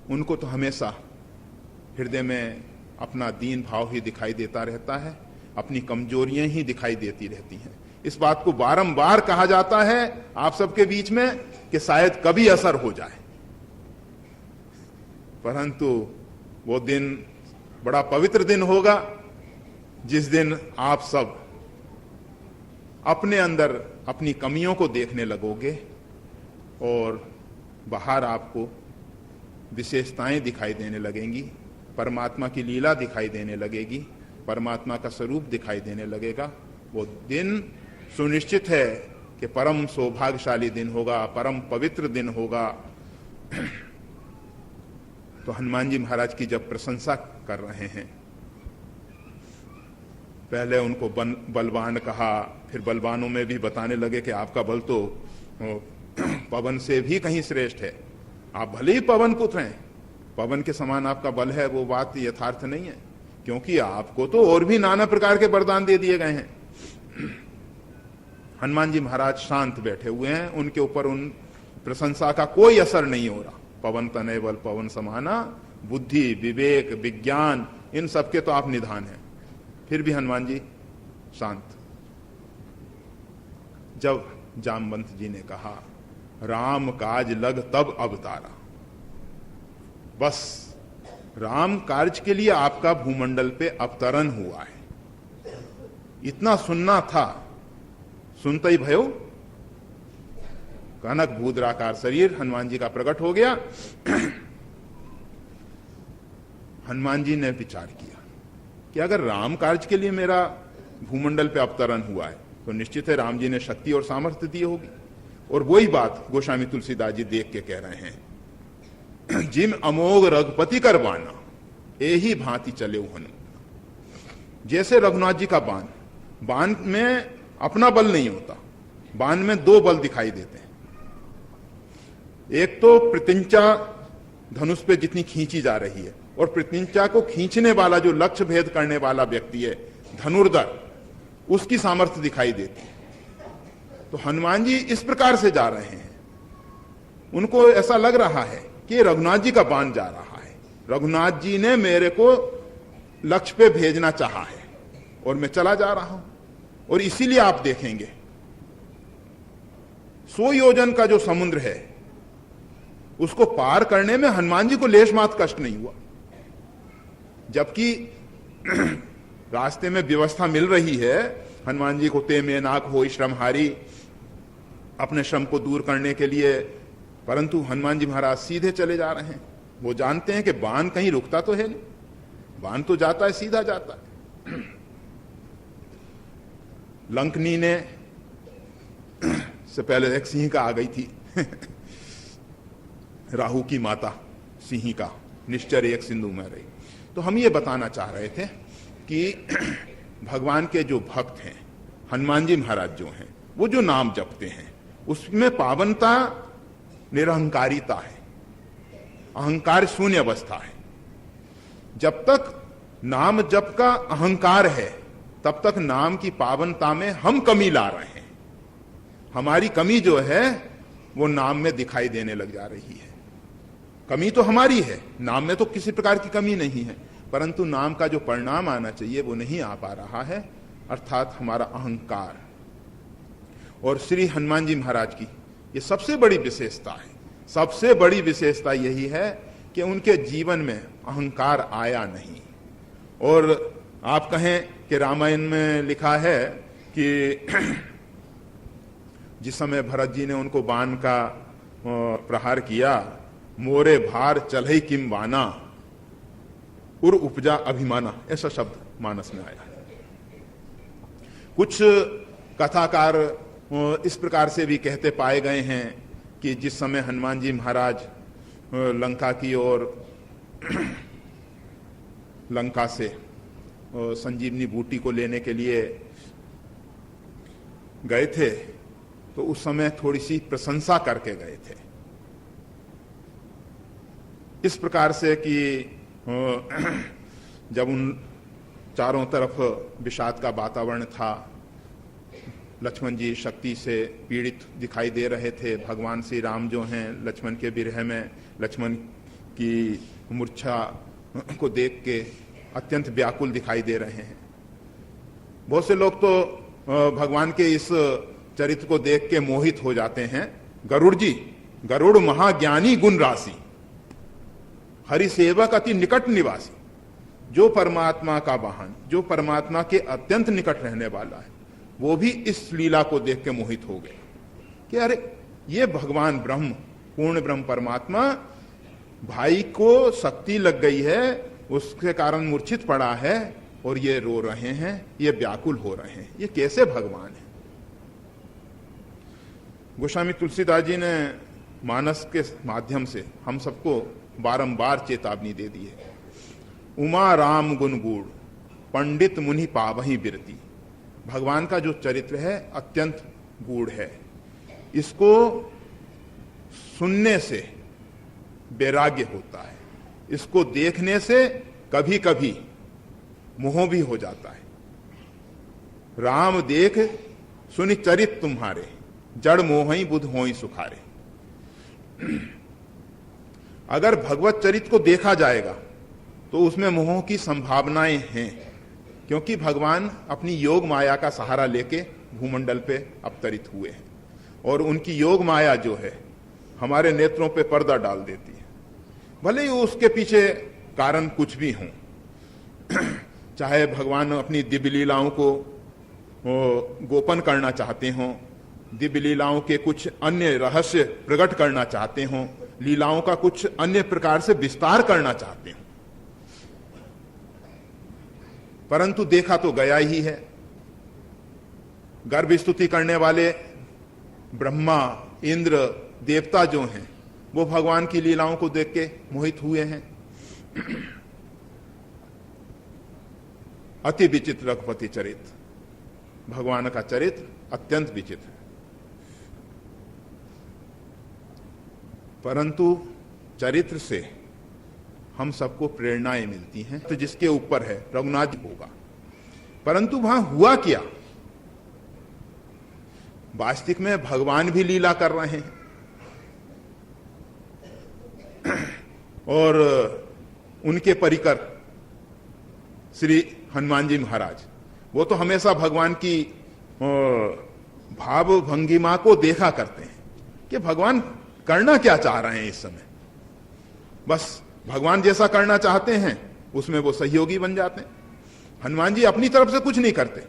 उनको तो हमेशा हृदय में अपना दीन भाव ही दिखाई देता रहता है, अपनी कमजोरियां ही दिखाई देती रहती हैं। इस बात को बारंबार कहा जाता है आप सबके बीच में कि शायद कभी असर हो जाए, परंतु वो दिन बड़ा पवित्र दिन होगा जिस दिन आप सब अपने अंदर अपनी कमियों को देखने लगोगे और बाहर आपको विशेषताएं दिखाई देने लगेंगी, परमात्मा की लीला दिखाई देने लगेगी, परमात्मा का स्वरूप दिखाई देने लगेगा। वो दिन सुनिश्चित है कि परम सौभाग्यशाली दिन होगा, परम पवित्र दिन होगा। तो हनुमान जी महाराज की जब प्रशंसा कर रहे हैं, पहले उनको बलवान कहा, फिर बलवानों में भी बताने लगे कि आपका बल तो पवन से भी कहीं श्रेष्ठ है। आप भले ही पवन पुत्र हैं, पवन के समान आपका बल है, वो बात यथार्थ नहीं है, क्योंकि आपको तो और भी नाना प्रकार के वरदान दे दिए गए हैं। हनुमान जी महाराज शांत बैठे हुए हैं, उनके ऊपर उन प्रशंसा का कोई असर नहीं हो रहा। पवन तनय बल पवन समाना, बुद्धि विवेक विज्ञान इन सबके तो आप निधान हैं, फिर भी हनुमान जी शांत। जब जामवंत जी ने कहा राम काज लग तब अवतारा, बस राम कार्य के लिए आपका भूमंडल पे अवतरण हुआ है, इतना सुनना था, सुनते ही भयो कनक भूद्राकार शरीर हनुमान जी का प्रकट हो गया। हनुमान जी ने विचार किया कि अगर राम कार्य के लिए मेरा भूमंडल पे अवतरण हुआ है तो निश्चित है राम जी ने शक्ति और सामर्थ्य दी होगी। और वही बात गोस्वामी तुलसीदास जी देख के कह रहे हैं, जिम अमोघ रघुपति कर बाना, एही भांति चले हनु। जैसे रघुनाथ जी का बाण, बाण में अपना बल नहीं होता, बाण में दो बल दिखाई देते हैं। एक तो प्रत्यंचा धनुष पे जितनी खींची जा रही है, और प्रत्यंचा को खींचने वाला जो लक्ष्य भेद करने वाला व्यक्ति है धनुर्धर, उसकी सामर्थ्य दिखाई देती है। तो हनुमान जी इस प्रकार से जा रहे हैं, उनको ऐसा लग रहा है कि रघुनाथ जी का बाण जा रहा है, रघुनाथ जी ने मेरे को लक्ष्य पे भेजना चाहा है और मैं चला जा रहा हूं। और इसीलिए आप देखेंगे 100 योजन का जो समुद्र है उसको पार करने में हनुमान जी को लेश मात्र कष्ट नहीं हुआ, जबकि रास्ते में व्यवस्था मिल रही है हनुमान जी को, ते में नाक हो श्रमहारी, अपने श्रम को दूर करने के लिए, परंतु हनुमान जी महाराज सीधे चले जा रहे हैं। वो जानते हैं कि बाण कहीं रुकता तो है नहीं, बाण तो जाता है, सीधा जाता है। लंकनी ने से पहले एक सिंह का आ गई थी राहु की माता सिंह का, निश्चर एक सिंधु में रही। तो हम ये बताना चाह रहे थे कि भगवान के जो भक्त हैं, हनुमान जी महाराज जो हैं, वो जो नाम जपते हैं उसमें पावनता निरहंकारिता है, अहंकार शून्य अवस्था है। जब तक नाम जप का अहंकार है तब तक नाम की पावनता में हम कमी ला रहे हैं। हमारी कमी जो है वो नाम में दिखाई देने लग जा रही है। कमी तो हमारी है, नाम में तो किसी प्रकार की कमी नहीं है, परंतु नाम का जो परिणाम आना चाहिए वो नहीं आ पा रहा है, अर्थात हमारा अहंकार। और श्री हनुमान जी महाराज की ये सबसे बड़ी विशेषता है, सबसे बड़ी विशेषता यही है कि उनके जीवन में अहंकार आया नहीं। और आप कहें कि रामायण में लिखा है कि जिस समय भरत जी ने उनको बाण का प्रहार किया मोरे भार चलई किम वाना, उर उपजा अभिमाना, ऐसा शब्द मानस में आया। कुछ कथाकार इस प्रकार से भी कहते पाए गए हैं कि जिस समय हनुमान जी महाराज लंका की ओर लंका से संजीवनी बूटी को लेने के लिए गए थे, तो उस समय थोड़ी सी प्रशंसा करके गए थे, इस प्रकार से कि जब उन चारों तरफ विषाद का वातावरण था, लक्ष्मण जी शक्ति से पीड़ित दिखाई दे रहे थे, भगवान श्री राम जो हैं लक्ष्मण के विरह में लक्ष्मण की मूर्छा को देख के अत्यंत व्याकुल दिखाई दे रहे हैं। बहुत से लोग तो भगवान के इस चरित्र को देख के मोहित हो जाते हैं। गरुड़ जी, गरुड़ महाज्ञानी गुण राशि, हरि सेवक अति निकट निवासी, जो परमात्मा का वाहन, जो परमात्मा के अत्यंत निकट रहने वाला है, वो भी इस लीला को देख के मोहित हो गए कि अरे ये भगवान ब्रह्म, पूर्ण ब्रह्म परमात्मा, भाई को शक्ति लग गई है, उसके कारण मूर्छित पड़ा है और ये रो रहे हैं, ये व्याकुल हो रहे हैं, ये कैसे भगवान है। गोस्वामी तुलसीदास जी ने मानस के माध्यम से हम सबको बारंबार चेतावनी दे दी है। उमा राम गुण गूढ़, पंडित मुनि पावही बिरती। भगवान का जो चरित्र है अत्यंत गूढ़ है, इसको सुनने से वैराग्य होता है, इसको देखने से कभी कभी मोह भी हो जाता है। राम देख सुनि चरित तुम्हारे, जड़ मोहई बुध होई सुखारे। अगर भगवत चरित को देखा जाएगा तो उसमें मोह की संभावनाएं हैं, क्योंकि भगवान अपनी योग माया का सहारा लेके भूमंडल पे अवतरित हुए हैं और उनकी योग माया जो है हमारे नेत्रों पे पर्दा डाल देती है। भले ही उसके पीछे कारण कुछ भी हों, चाहे भगवान अपनी दिव्य लीलाओं को गोपन करना चाहते हों, दिव्य लीलाओं के कुछ अन्य रहस्य प्रकट करना चाहते हों, लीलाओं का कुछ अन्य प्रकार से विस्तार करना चाहते हों, परंतु देखा तो गया ही है। गर्भ स्तुति करने वाले ब्रह्मा, इंद्र, देवता जो हैं वो भगवान की लीलाओं को देख के मोहित हुए हैं। अति विचित्र रघुपति चरित्र, भगवान का चरित्र अत्यंत विचित्र है, परंतु चरित्र से हम सबको प्रेरणाएं मिलती हैं। तो जिसके ऊपर है रघुनाथ जी होगा, परंतु वहां हुआ क्या? वास्तविक में भगवान भी लीला कर रहे हैं और उनके परिकर श्री हनुमान जी महाराज, वो तो हमेशा भगवान की भाव भंगिमा को देखा करते हैं कि भगवान करना क्या चाह रहे हैं इस समय। बस भगवान जैसा करना चाहते हैं उसमें वो सहयोगी बन जाते हैं। हनुमान जी अपनी तरफ से कुछ नहीं करते,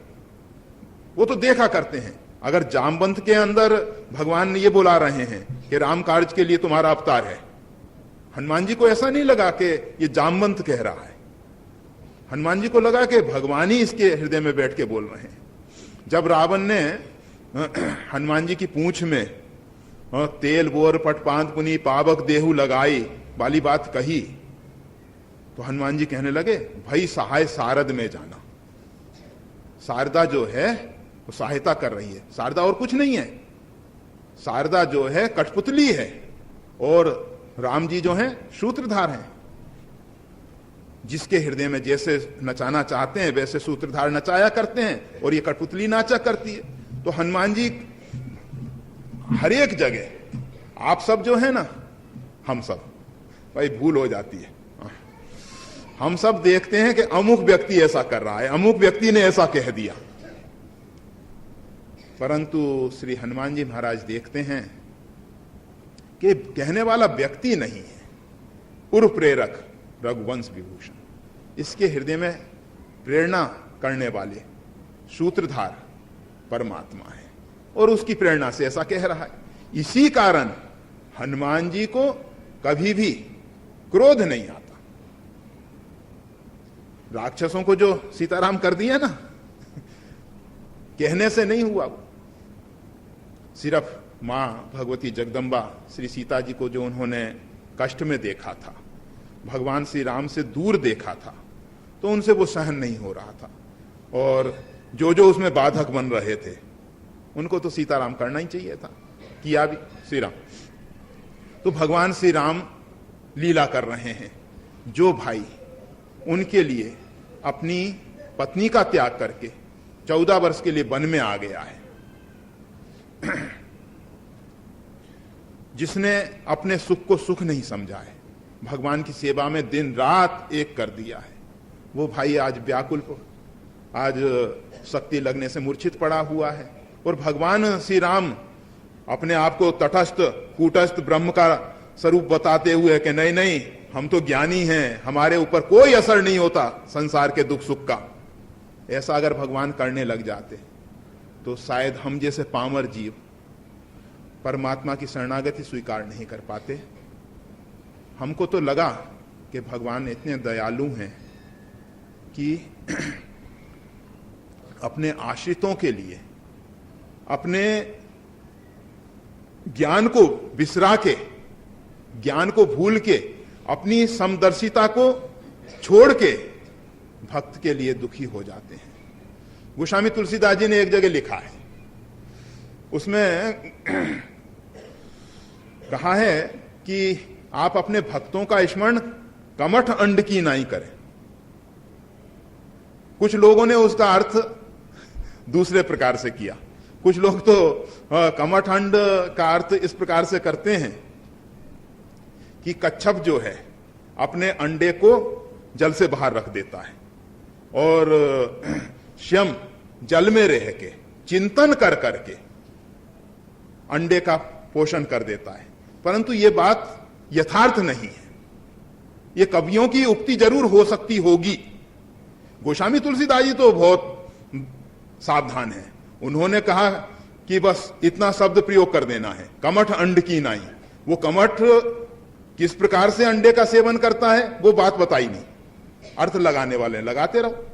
वो तो देखा करते हैं। अगर जामवंत के अंदर भगवान ने ये बुला रहे हैं कि राम कार्य के लिए तुम्हारा अवतार है, हनुमान जी को ऐसा नहीं लगा कि ये जामवंत कह रहा है, हनुमान जी को लगा कि भगवान ही इसके हृदय में बैठ के बोल रहे हैं। जब रावण ने हनुमान जी की पूंछ में तेल बोर पटपांत पुनी पावक देहु लगाई वाली बात कही, तो हनुमान जी कहने लगे भाई सहाय सारद में जाना। शारदा जो है वो सहायता कर रही है, शारदा और कुछ नहीं है, शारदा जो है कठपुतली है और राम जी जो हैं सूत्रधार हैं। जिसके हृदय में जैसे नचाना चाहते हैं वैसे सूत्रधार नचाया करते हैं और ये कठपुतली नाचा करती है। तो हनुमान जी हर एक जगह, आप सब जो है ना, हम सब भाई भूल हो जाती है, हम सब देखते हैं कि अमुक व्यक्ति ऐसा कर रहा है, अमुक व्यक्ति ने ऐसा कह दिया, परंतु श्री हनुमान जी महाराज देखते हैं कि कहने वाला व्यक्ति नहीं है, पूर्व प्रेरक रघुवंश विभूषण, इसके हृदय में प्रेरणा करने वाले सूत्रधार परमात्मा है और उसकी प्रेरणा से ऐसा कह रहा है। इसी कारण हनुमान जी को कभी भी क्रोध नहीं आता। राक्षसों को जो सीताराम कर दिया ना, कहने से नहीं हुआ वो, सिर्फ मां भगवती जगदम्बा श्री सीता जी को जो उन्होंने कष्ट में देखा था, भगवान श्री राम से दूर देखा था, तो उनसे वो सहन नहीं हो रहा था, और जो जो उसमें बाधक बन रहे थे उनको तो सीताराम करना ही चाहिए था, किया भी श्री राम। तो भगवान श्री राम लीला कर रहे हैं। जो भाई उनके लिए अपनी पत्नी का त्याग करके 14 वर्ष के लिए वन में आ गया है, जिसने अपने सुख को सुख नहीं समझा है, भगवान की सेवा में दिन रात एक कर दिया है, वो भाई आज व्याकुल हो, आज शक्ति लगने से मूर्छित पड़ा हुआ है। और भगवान श्री राम अपने आप को तटस्थ कूटस्थ ब्रह्म का स्वरूप बताते हुए कि नहीं नहीं, हम तो ज्ञानी हैं, हमारे ऊपर कोई असर नहीं होता संसार के दुख सुख का, ऐसा अगर भगवान करने लग जाते तो शायद हम जैसे पामर जीव परमात्मा की शरणागति स्वीकार नहीं कर पाते। हमको तो लगा कि भगवान इतने दयालु हैं कि अपने आश्रितों के लिए अपने ज्ञान को बिसरा के, ज्ञान को भूल के, अपनी समदर्शिता को छोड़ के भक्त के लिए दुखी हो जाते हैं। गोस्वामी तुलसीदास जी ने एक जगह लिखा है, उसमें कहा है कि आप अपने भक्तों का स्मरण कमठ अंड की नाई करें। कुछ लोगों ने उसका अर्थ दूसरे प्रकार से किया। कुछ लोग तो कमठ अंड का अर्थ इस प्रकार से करते हैं कि कच्छप जो है अपने अंडे को जल से बाहर रख देता है और श्यम जल में रह के चिंतन कर करके अंडे का पोषण कर देता है, परंतु यह बात यथार्थ नहीं है। यह कवियों की उक्ति जरूर हो सकती होगी। गोस्वामी तुलसीदास जी तो बहुत सावधान है, उन्होंने कहा कि बस इतना शब्द प्रयोग कर देना है, कमठ अंड की नाई। वो कमठ किस प्रकार से अंडे का सेवन करता है वो बात बताई नहीं, अर्थ लगाने वाले लगाते रहो,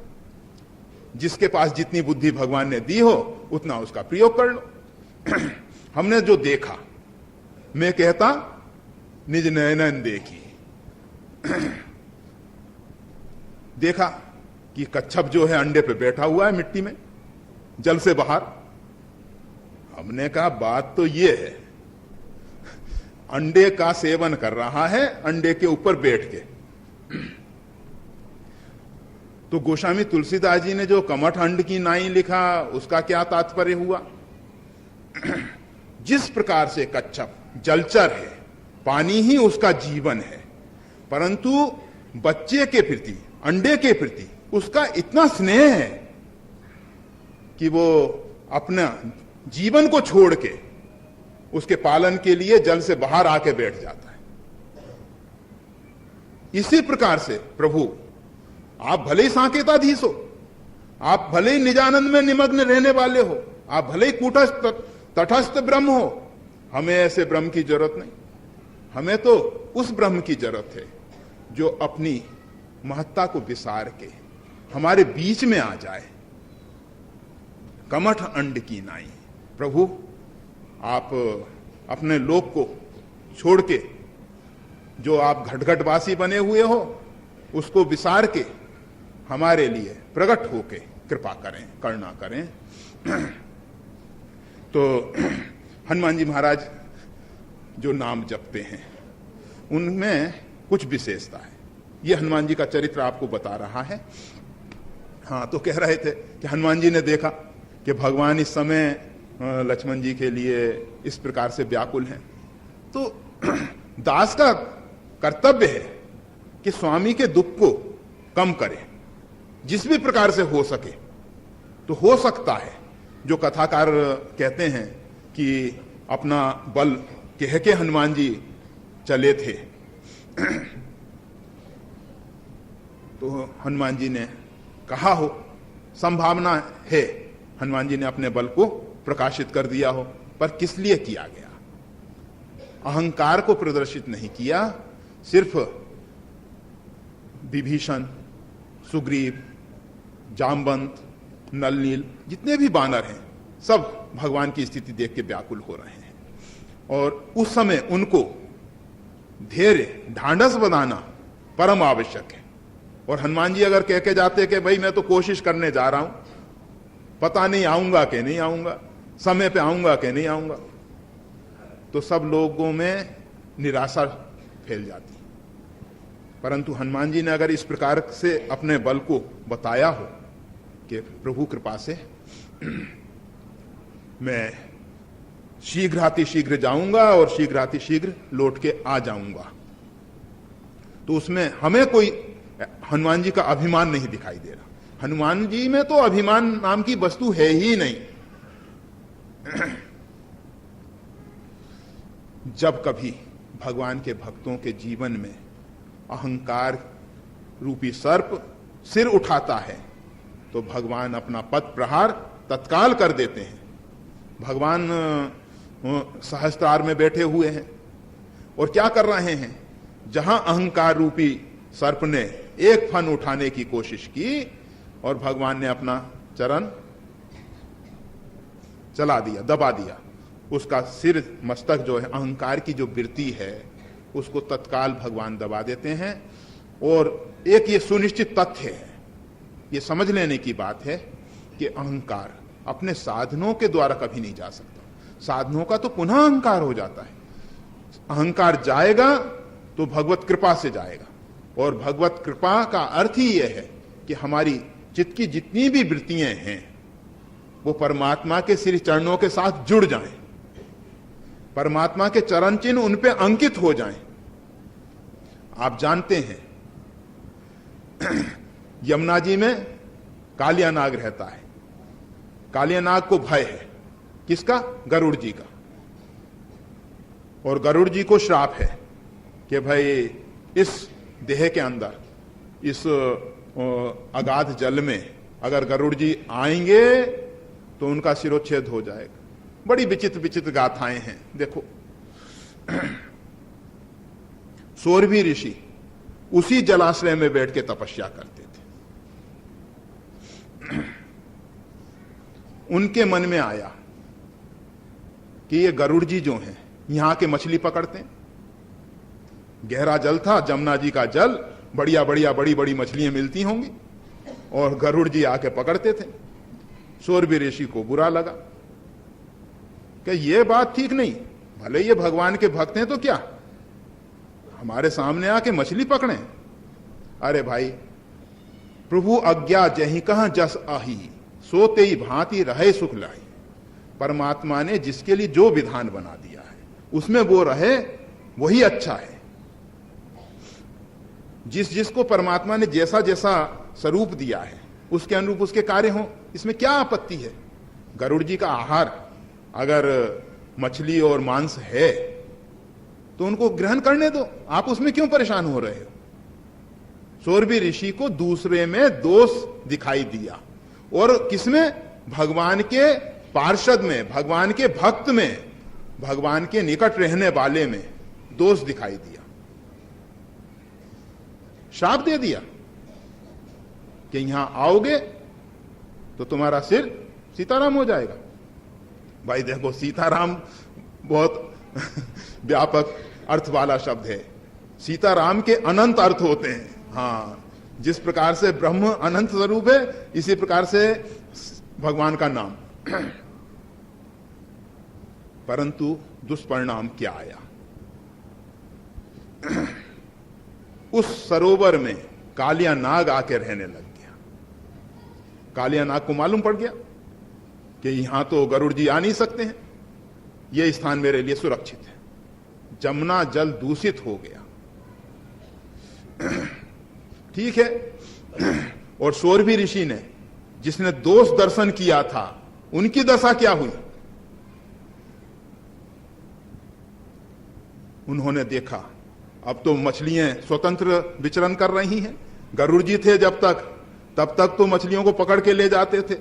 जिसके पास जितनी बुद्धि भगवान ने दी हो उतना उसका प्रयोग कर लो। हमने जो देखा, मैं कहता निज नयनन देखी, देखा कि कच्छप जो है अंडे पे बैठा हुआ है मिट्टी में जल से बाहर। हमने कहा बात तो ये है, अंडे का सेवन कर रहा है अंडे के ऊपर बैठ के। तो गोस्वामी तुलसीदास जी ने जो कमठ अंड की नाई लिखा उसका क्या तात्पर्य हुआ? जिस प्रकार से कच्छप जलचर है, पानी ही उसका जीवन है, परंतु बच्चे के प्रति, अंडे के प्रति उसका इतना स्नेह है कि वो अपना जीवन को छोड़ के उसके पालन के लिए जल से बाहर आके बैठ जाता है। इसी प्रकार से प्रभु, आप भले ही सांकेताधीश हो, आप भले ही निजानंद में निमग्न रहने वाले हो, आप भले ही कूटस्थ तटस्थ ब्रह्म हो, हमें ऐसे ब्रह्म की जरूरत नहीं। हमें तो उस ब्रह्म की जरूरत है जो अपनी महत्ता को विसार के हमारे बीच में आ जाए। कमठ अंड की नाई, प्रभु आप अपने लोक को छोड़ के जो आप घटघटवासी बने हुए हो उसको विसार के हमारे लिए प्रकट होके कृपा करें, करुणा करें। तो हनुमान जी महाराज जो नाम जपते हैं उनमें कुछ विशेषता है। यह हनुमान जी का चरित्र आपको बता रहा है। हाँ, तो कह रहे थे कि हनुमान जी ने देखा कि भगवान इस समय लक्ष्मण जी के लिए इस प्रकार से व्याकुल हैं, तो दास का कर्तव्य है कि स्वामी के दुख को कम करे जिस भी प्रकार से हो सके। तो हो सकता है जो कथाकार कहते हैं कि अपना बल कह के हनुमान जी चले थे, तो हनुमान जी ने कहा हो, संभावना है हनुमान जी ने अपने बल को प्रकाशित कर दिया हो, पर किस लिए किया गया? अहंकार को प्रदर्शित नहीं किया, सिर्फ विभीषण, सुग्रीव, जामवंत, नल नील, जितने भी वानर हैं सब भगवान की स्थिति देख के व्याकुल हो रहे हैं। और उस समय उनको धैर्य, ढांढस बनाना परम आवश्यक है। और हनुमान जी अगर कह के जाते कि भाई मैं तो कोशिश करने जा रहा हूं, पता नहीं आऊंगा कि नहीं आऊंगा, समय पे आऊंगा कि नहीं आऊंगा, तो सब लोगों में निराशा फैल जाती। परंतु हनुमान जी ने अगर इस प्रकार से अपने बल को बताया हो कि प्रभु कृपा से मैं शीघ्रातिशीघ्र जाऊंगा और शीघ्रातिशीघ्र लौट के आ जाऊंगा, तो उसमें हमें कोई हनुमान जी का अभिमान नहीं दिखाई दे रहा। हनुमान जी में तो अभिमान नाम की वस्तु है ही नहीं। जब कभी भगवान के भक्तों के जीवन में अहंकार रूपी सर्प सिर उठाता है तो भगवान अपना पद प्रहार तत्काल कर देते हैं। भगवान सहस्त्रार में बैठे हुए हैं और क्या कर रहे हैं? जहां अहंकार रूपी सर्प ने एक फन उठाने की कोशिश की और भगवान ने अपना चरण चला दिया, दबा दिया, उसका सिर, मस्तक जो है, अहंकार की जो वृत्ति है उसको तत्काल भगवान दबा देते हैं। और एक ये सुनिश्चित तथ्य है, ये समझ लेने की बात है कि अहंकार अपने साधनों के द्वारा कभी नहीं जा सकता। साधनों का तो पुनः अहंकार हो जाता है। अहंकार जाएगा तो भगवत कृपा से जाएगा, और भगवत कृपा का अर्थ ही यह है कि हमारी चित्त की जितनी भी वृत्तियां हैं वो परमात्मा के श्री चरणों के साथ जुड़ जाएं, परमात्मा के चरण चिन्ह उन पे अंकित हो जाएं। आप जानते हैं यमुना जी में कालिया नाग रहता है। कालिया नाग को भय है, किसका? गरुड़ जी का। और गरुड़ जी को श्राप है कि भाई इस देह के अंदर, इस अगाध जल में अगर गरुड़ जी आएंगे तो उनका शिरोच्छेद हो जाएगा। बड़ी विचित्र विचित्र गाथाएं हैं। देखो, सौरभी ऋषि उसी जलाशय में बैठ के तपस्या करते थे। उनके मन में आया कि ये गरुड़ जी जो हैं यहां के मछली पकड़ते हैं। गहरा जल था, जमुना जी का जल, बढ़िया बढ़िया बड़ी बड़ी मछलियां मिलती होंगी, और गरुड़ जी आके पकड़ते थे। सौरभी ऋषि को बुरा लगा कि ये बात ठीक नहीं, भले ये भगवान के भक्त हैं तो क्या, हमारे सामने आके मछली पकड़े। अरे भाई, प्रभु आज्ञा जही कहां जस आही, सोते ही भांति रहे सुख लाई। परमात्मा ने जिसके लिए जो विधान बना दिया है उसमें वो रहे, वही अच्छा है। जिसको परमात्मा ने जैसा जैसा स्वरूप दिया है उसके अनुरूप उसके कार्य हों, इसमें क्या आपत्ति है? गरुड़ जी का आहार अगर मछली और मांस है तो उनको ग्रहण करने दो, आप उसमें क्यों परेशान हो रहे हो? सौरभी ऋषि को दूसरे में दोष दिखाई दिया, और किसमें? भगवान के पार्षद में, भगवान के भक्त में, भगवान के निकट रहने वाले में दोष दिखाई दिया। शाप दे दिया कि यहां आओगे तो तुम्हारा सिर सीताराम हो जाएगा। भाई देखो, सीताराम बहुत व्यापक अर्थ वाला शब्द है। सीताराम के अनंत अर्थ होते हैं। हाँ, जिस प्रकार से ब्रह्म अनंत स्वरूप है, इसी प्रकार से भगवान का नाम। परंतु दुष्परिणाम क्या आया? उस सरोवर में कालिया नाग आके रहने लग गया। कालिया नाग को मालूम पड़ गया कि यहां तो गरुड़ जी आ नहीं सकते हैं, यह स्थान मेरे लिए सुरक्षित है। जमुना जल दूषित हो गया। ठीक है। और सौरभी ऋषि ने, जिसने दोष दर्शन किया था, उनकी दशा क्या हुई? उन्होंने देखा अब तो मछलियां स्वतंत्र विचरण कर रही हैं। गरुड़ जी थे जब तक, तब तक तो मछलियों को पकड़ के ले जाते थे,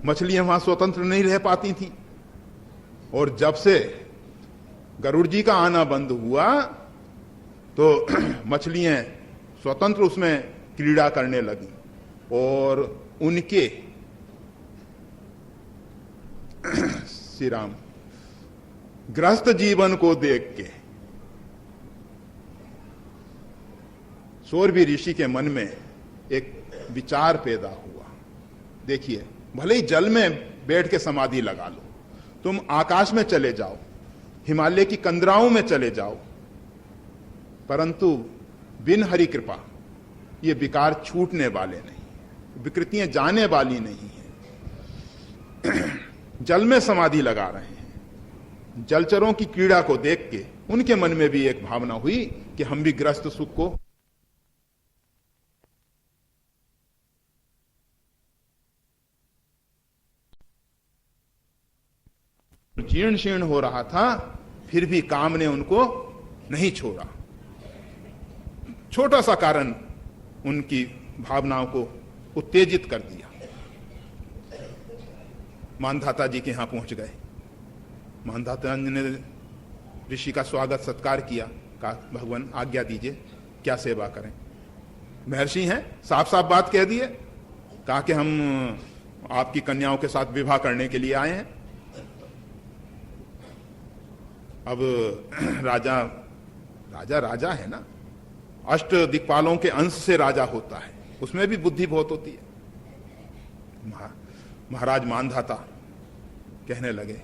मछलियां वहां स्वतंत्र नहीं रह पाती थी। और जब से गरुड़ जी का आना बंद हुआ तो मछलियां स्वतंत्र उसमें क्रीड़ा करने लगी और उनके श्री राम गृहस्थ जीवन को देख के सौरभी ऋषि के मन में एक विचार पैदा हुआ। देखिए, भले ही जल में बैठ के समाधि लगा लो, तुम आकाश में चले जाओ, हिमालय की कंदराओं में चले जाओ, परंतु बिन हरि कृपा ये विकार छूटने वाले नहीं, विकृतियां जाने वाली नहीं है। जल में समाधि लगा रहे हैं। जलचरों की क्रीड़ा को देख के उनके मन में भी एक भावना हुई कि हम भी ग्रस्त सुख को जीर्ण शीर्ण हो रहा था, फिर भी काम ने उनको नहीं छोड़ा। छोटा सा कारण उनकी भावनाओं को उत्तेजित कर दिया। मानधाता जी के यहां पहुंच गए। मानधाता जी ने ऋषि का स्वागत सत्कार किया, कहा भगवान आज्ञा दीजिए, क्या सेवा करें। महर्षि हैं, साफ साफ बात कह दिए, कहा कि हम आपकी कन्याओं के साथ विवाह करने के लिए आए हैं। अब राजा राजा राजा है ना, अष्ट दिक्पालों के अंश से राजा होता है, उसमें भी बुद्धि बहुत होती है। महाराज मानधाता कहने लगे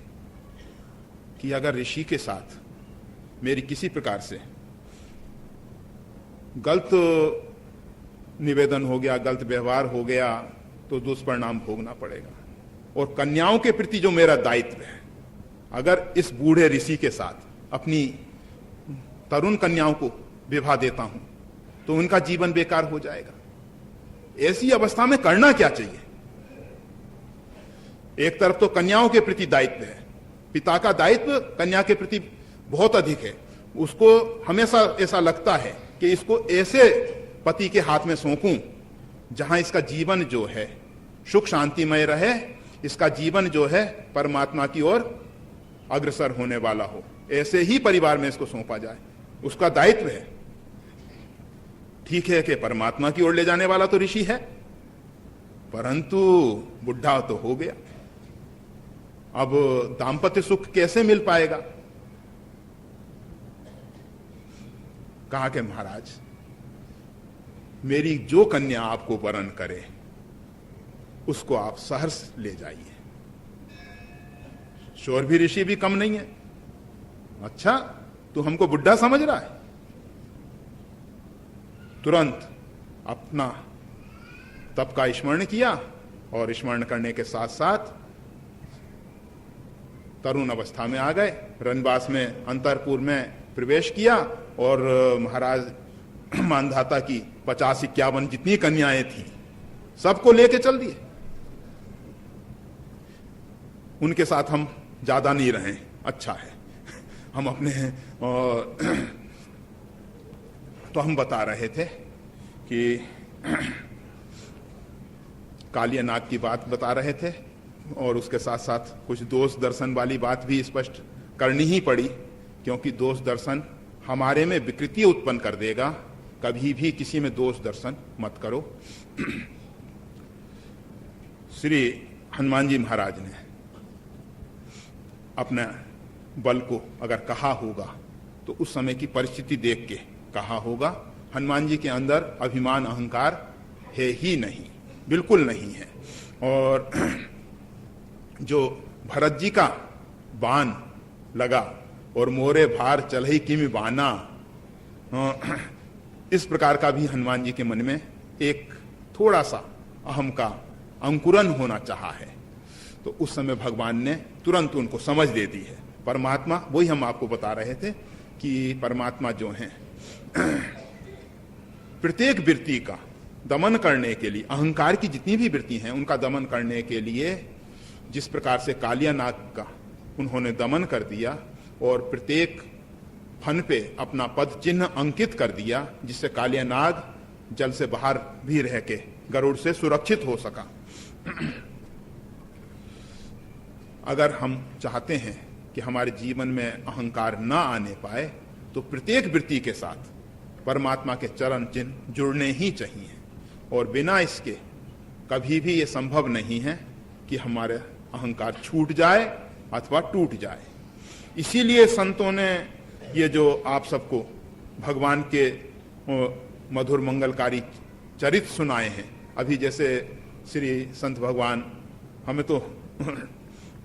कि अगर ऋषि के साथ मेरी किसी प्रकार से गलत निवेदन हो गया, गलत व्यवहार हो गया, तो दुष्परिणाम भोगना पड़ेगा। और कन्याओं के प्रति जो मेरा दायित्व है, अगर इस बूढ़े ऋषि के साथ अपनी तरुण कन्याओं को विवाह देता हूं तो उनका जीवन बेकार हो जाएगा। ऐसी अवस्था में करना क्या चाहिए? एक तरफ तो कन्याओं के प्रति दायित्व है, पिता का दायित्व कन्या के प्रति बहुत अधिक है। उसको हमेशा ऐसा लगता है कि इसको ऐसे पति के हाथ में सौंपूं जहां इसका जीवन जो है सुख शांतिमय रहे, इसका जीवन जो है परमात्मा की ओर अग्रसर होने वाला हो, ऐसे ही परिवार में इसको सौंपा जाए। उसका दायित्व है। ठीक है कि परमात्मा की ओर ले जाने वाला तो ऋषि है, परंतु बुढ़ा तो हो गया, अब दाम्पत्य सुख कैसे मिल पाएगा? कहा कि महाराज, मेरी जो कन्या आपको वरण करे उसको आप सहर्ष ले जाइए। सौरभी ऋषि भी कम नहीं है। अच्छा, तू हमको बुढ़ा समझ रहा है? तुरंत अपना तप का स्मरण किया और स्मरण करने के साथ साथ तरुण अवस्था में आ गए। रनवास में अंतरपुर में प्रवेश किया और महाराज मानधाता की 50-51 जितनी कन्याएं थी सबको लेके चल दिए। उनके साथ हम ज्यादा नहीं रहे, अच्छा है, हम अपने तो हम बता रहे थे कि कालिया नाग की बात बता रहे थे और उसके साथ साथ कुछ दोष दर्शन वाली बात भी स्पष्ट करनी ही पड़ी, क्योंकि दोष दर्शन हमारे में विकृति उत्पन्न कर देगा। कभी भी किसी में दोष दर्शन मत करो। श्री हनुमान जी महाराज ने अपने बल को अगर कहा होगा तो उस समय की परिस्थिति देख के कहा होगा। हनुमान जी के अंदर अभिमान अहंकार है ही नहीं, बिल्कुल नहीं है। और जो भरत जी का बाण लगा और मोरे भार चलहि किमि बाना, इस प्रकार का भी हनुमान जी के मन में एक थोड़ा सा अहम का अंकुरन होना चाहा है। तो उस समय भगवान ने तुरंत उनको समझ दे दी है। परमात्मा, वही हम आपको बता रहे थे कि परमात्मा जो हैं प्रत्येक वृत्ति का दमन करने के लिए, अहंकार की जितनी भी वृत्ति हैं उनका दमन करने के लिए जिस प्रकार से कालिया नाग का उन्होंने दमन कर दिया और प्रत्येक फन पे अपना पद चिन्ह अंकित कर दिया, जिससे कालिया नाग जल से बाहर भी रह के गरुड़ से सुरक्षित हो सका। अगर हम चाहते हैं कि हमारे जीवन में अहंकार न आने पाए तो प्रत्येक वृत्ति के साथ परमात्मा के चरण चिन्ह जुड़ने ही चाहिए, और बिना इसके कभी भी ये संभव नहीं है कि हमारे अहंकार छूट जाए अथवा टूट जाए। इसीलिए संतों ने ये जो आप सबको भगवान के मधुर मंगलकारी चरित्र सुनाए हैं, अभी जैसे श्री संत भगवान, हमें तो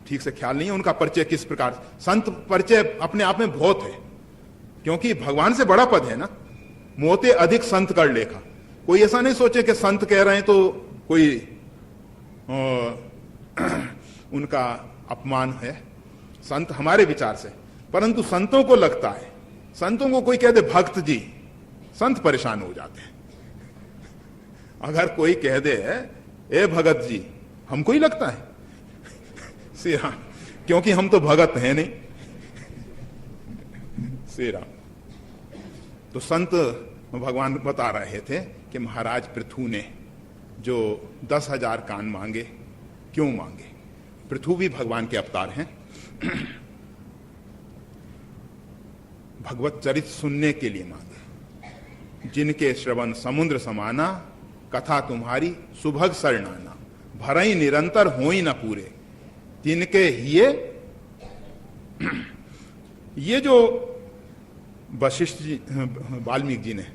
ठीक से ख्याल नहीं है उनका परिचय किस प्रकार, संत परिचय अपने आप में बहुत है, क्योंकि भगवान से बड़ा पद है ना, मोते अधिक संत कर लेखा। कोई ऐसा नहीं सोचे कि संत कह रहे हैं तो कोई उनका अपमान है, संत हमारे विचार से, परंतु संतों को लगता है, संतों को कोई कह दे भक्त जी, संत परेशान हो जाते हैं। अगर कोई कह दे ए भगत जी, हमको ही लगता है श्री राम, क्योंकि हम तो भगत हैं नहीं। श्री राम। तो संत भगवान बता रहे थे कि महाराज पृथु ने जो 10,000 कान मांगे, क्यों मांगे? पृथु भी भगवान के अवतार हैं। भगवत चरित्र सुनने के लिए मांगे। जिनके श्रवण समुद्र समाना, कथा तुम्हारी सुभग सरनाना, भरई निरंतर होई न पूरे, तिनके ये जो वशिष्ठ जी, वाल्मीकि जी ने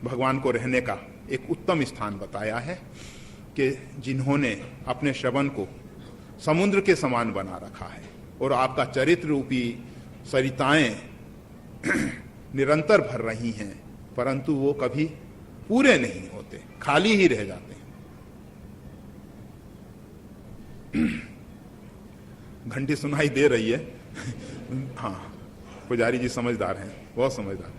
भगवान को रहने का एक उत्तम स्थान बताया है कि जिन्होंने अपने श्रवण को समुद्र के समान बना रखा है और आपका चरित्र रूपी सरिताएं निरंतर भर रही हैं, परंतु वो कभी पूरे नहीं होते, खाली ही रह जाते हैं। घंटी सुनाई दे रही है। हाँ, पुजारी जी समझदार हैं, बहुत समझदार।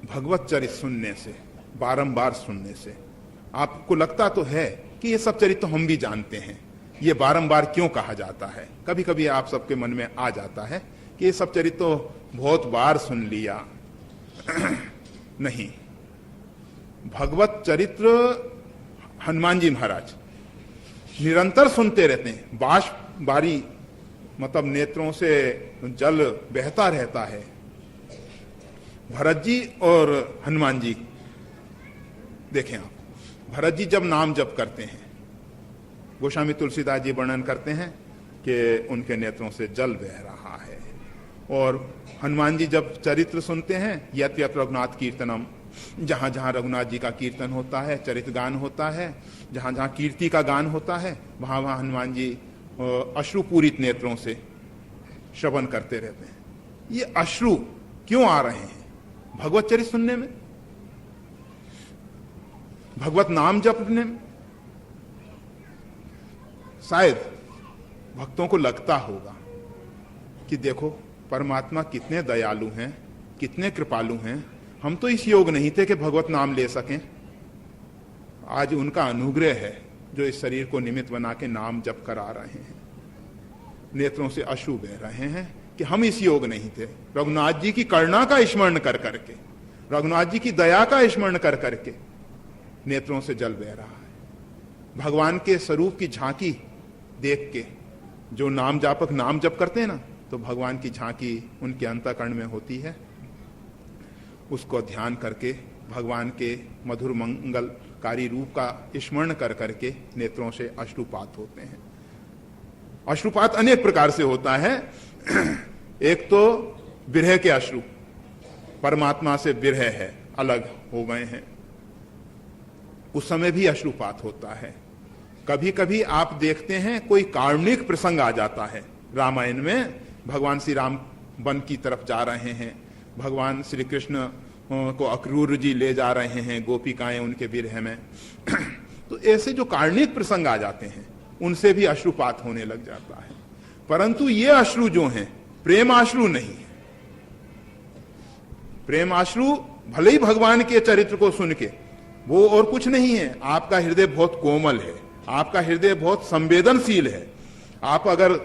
भगवत चरित्र सुनने से, बारंबार सुनने से आपको लगता तो है कि ये सब चरित्र तो हम भी जानते हैं, ये बारंबार क्यों कहा जाता है? कभी कभी आप सबके मन में आ जाता है कि ये सब चरित्र तो बहुत बार सुन लिया। नहीं, भगवत चरित्र हनुमान जी महाराज निरंतर सुनते रहते हैं, बारी मतलब नेत्रों से जल बहता रहता है। भरत जी और हनुमान जी देखें आप, भरत जी जब नाम जप करते हैं, गोस्वामी तुलसीदास जी वर्णन करते हैं कि उनके नेत्रों से जल बह रहा है, और हनुमान जी जब चरित्र सुनते हैं, यत यत रघुनाथ कीर्तनम, जहां जहां रघुनाथ जी का कीर्तन होता है, चरित्र गान होता है, जहां जहां कीर्ति का गान होता है, वहां वहां हनुमान जी अश्रुपूरित नेत्रों से श्रवण करते रहते हैं। ये अश्रु क्यों आ रहे हैं? भगवत चरित्र सुनने में, भगवत नाम जपने में। शायद भक्तों को लगता होगा कि देखो परमात्मा कितने दयालु हैं, कितने कृपालु हैं, हम तो इस योग नहीं थे कि भगवत नाम ले सकें। आज उनका अनुग्रह है जो इस शरीर को निमित्त बना के नाम जप करा रहे हैं, नेत्रों से अश्रु बह रहे हैं कि हम इस योग नहीं थे। रघुनाथ जी की करुणा का स्मरण कर करके, रघुनाथ जी की दया का स्मरण कर करके नेत्रों से जल बह रहा है। भगवान के स्वरूप की झांकी देख के जो नाम जापक नाम जप करते हैं ना, तो भगवान की झांकी उनके अंतःकरण में होती है। उसको ध्यान करके भगवान के मधुर मंगलकारी रूप का स्मरण कर करके नेत्रों से अश्रुपात होते हैं। अश्रुपात अनेक प्रकार से होता है। एक तो विरह के अश्रु, परमात्मा से विरह है, अलग हो गए हैं, उस समय भी अश्रुपात होता है। कभी कभी आप देखते हैं कोई कारुणिक प्रसंग आ जाता है। रामायण में भगवान श्री राम वन की तरफ जा रहे हैं, भगवान श्री कृष्ण को अक्रूर जी ले जा रहे हैं, गोपिकाएं उनके विरह में। तो ऐसे जो कारुणिक प्रसंग आ जाते हैं उनसे भी अश्रुपात होने लग जाता है। परंतु ये अश्रु जो हैं प्रेमाश्रु नहीं है। प्रेमाश्रु भले ही भगवान के चरित्र को सुन के, वो और कुछ नहीं है, आपका हृदय बहुत कोमल है, आपका हृदय बहुत संवेदनशील है। आप अगर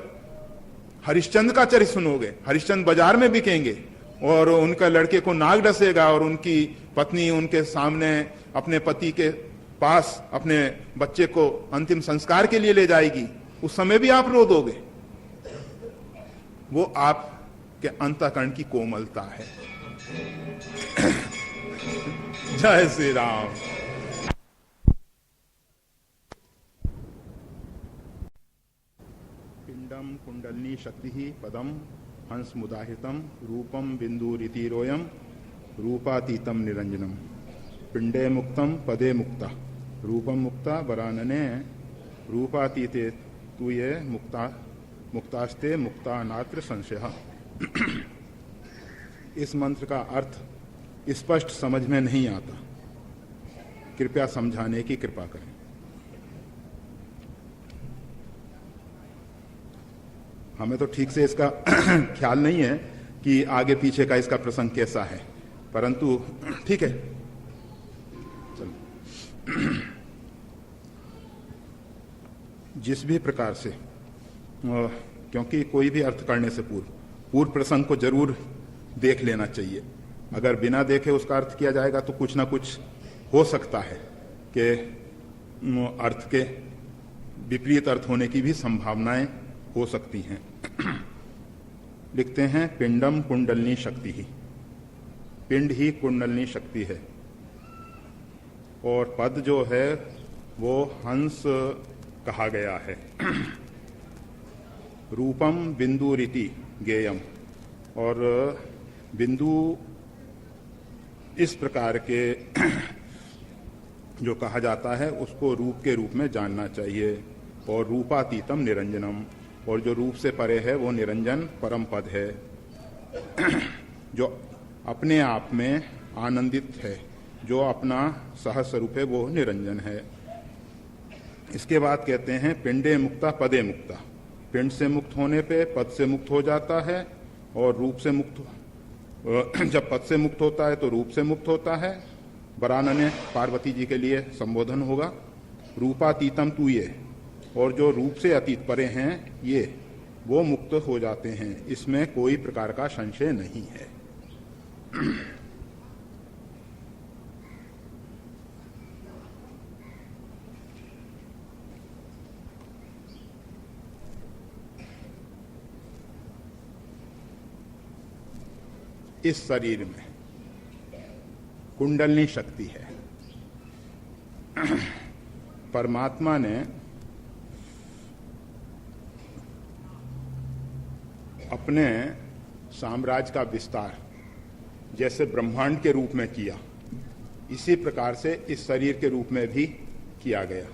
हरिश्चंद्र का चरित्र सुनोगे, हरिश्चंद्र बाजार में बिकेंगे और उनका लड़के को नाग डसेगा और उनकी पत्नी उनके सामने अपने पति के पास अपने बच्चे को अंतिम संस्कार के लिए ले जाएगी, उस समय भी आप रो दोगे। वो आपके अंतःकरण की कोमलता है। जय श्री राम। पिंडम कुंडलिनी शक्ति ही पदम हंस मुदाहितम रूपम बिंदुरितिरोयम रूपातीतम निरंजनम पिंडे मुक्तम पदे मुक्ता रूपम मुक्ता वरानने रूपातीते तु ये मुक्तास्ते मुक्ता नात्र संशय। इस मंत्र का अर्थ स्पष्ट समझ में नहीं आता, कृपया समझाने की कृपा करें। हमें तो ठीक से इसका ख्याल नहीं है कि आगे पीछे का इसका प्रसंग कैसा है, परंतु ठीक है, चलो। जिस भी प्रकार से, क्योंकि कोई भी अर्थ करने से पूर्व प्रसंग को जरूर देख लेना चाहिए। अगर बिना देखे उसका अर्थ किया जाएगा तो कुछ ना कुछ हो सकता है कि अर्थ के विपरीत अर्थ होने की भी संभावनाएं हो सकती हैं। लिखते हैं पिंडम कुंडलिनी शक्ति ही, पिंड ही कुंडलिनी शक्ति है, और पद जो है वो हंस कहा गया है। रूपम बिंदु रीति गेयम, और बिंदु इस प्रकार के जो कहा जाता है उसको रूप के रूप में जानना चाहिए। और रूपातीतम निरंजनम, और जो रूप से परे है वो निरंजन परम पद है, जो अपने आप में आनंदित है, जो अपना सहज स्वरूप है वो निरंजन है। इसके बाद कहते हैं पिंडे मुक्ता पदे मुक्ता, पिंड से मुक्त होने पे पद से मुक्त हो जाता है, और रूप से मुक्त, जब पद से मुक्त होता है तो रूप से मुक्त होता है। वरानने पार्वती जी के लिए संबोधन होगा। रूपातीतम तू ये, और जो रूप से अतीत परे हैं ये, वो मुक्त हो जाते हैं, इसमें कोई प्रकार का संशय नहीं है। इस शरीर में कुंडलिनी शक्ति है। परमात्मा ने अपने साम्राज्य का विस्तार जैसे ब्रह्मांड के रूप में किया, इसी प्रकार से इस शरीर के रूप में भी किया गया।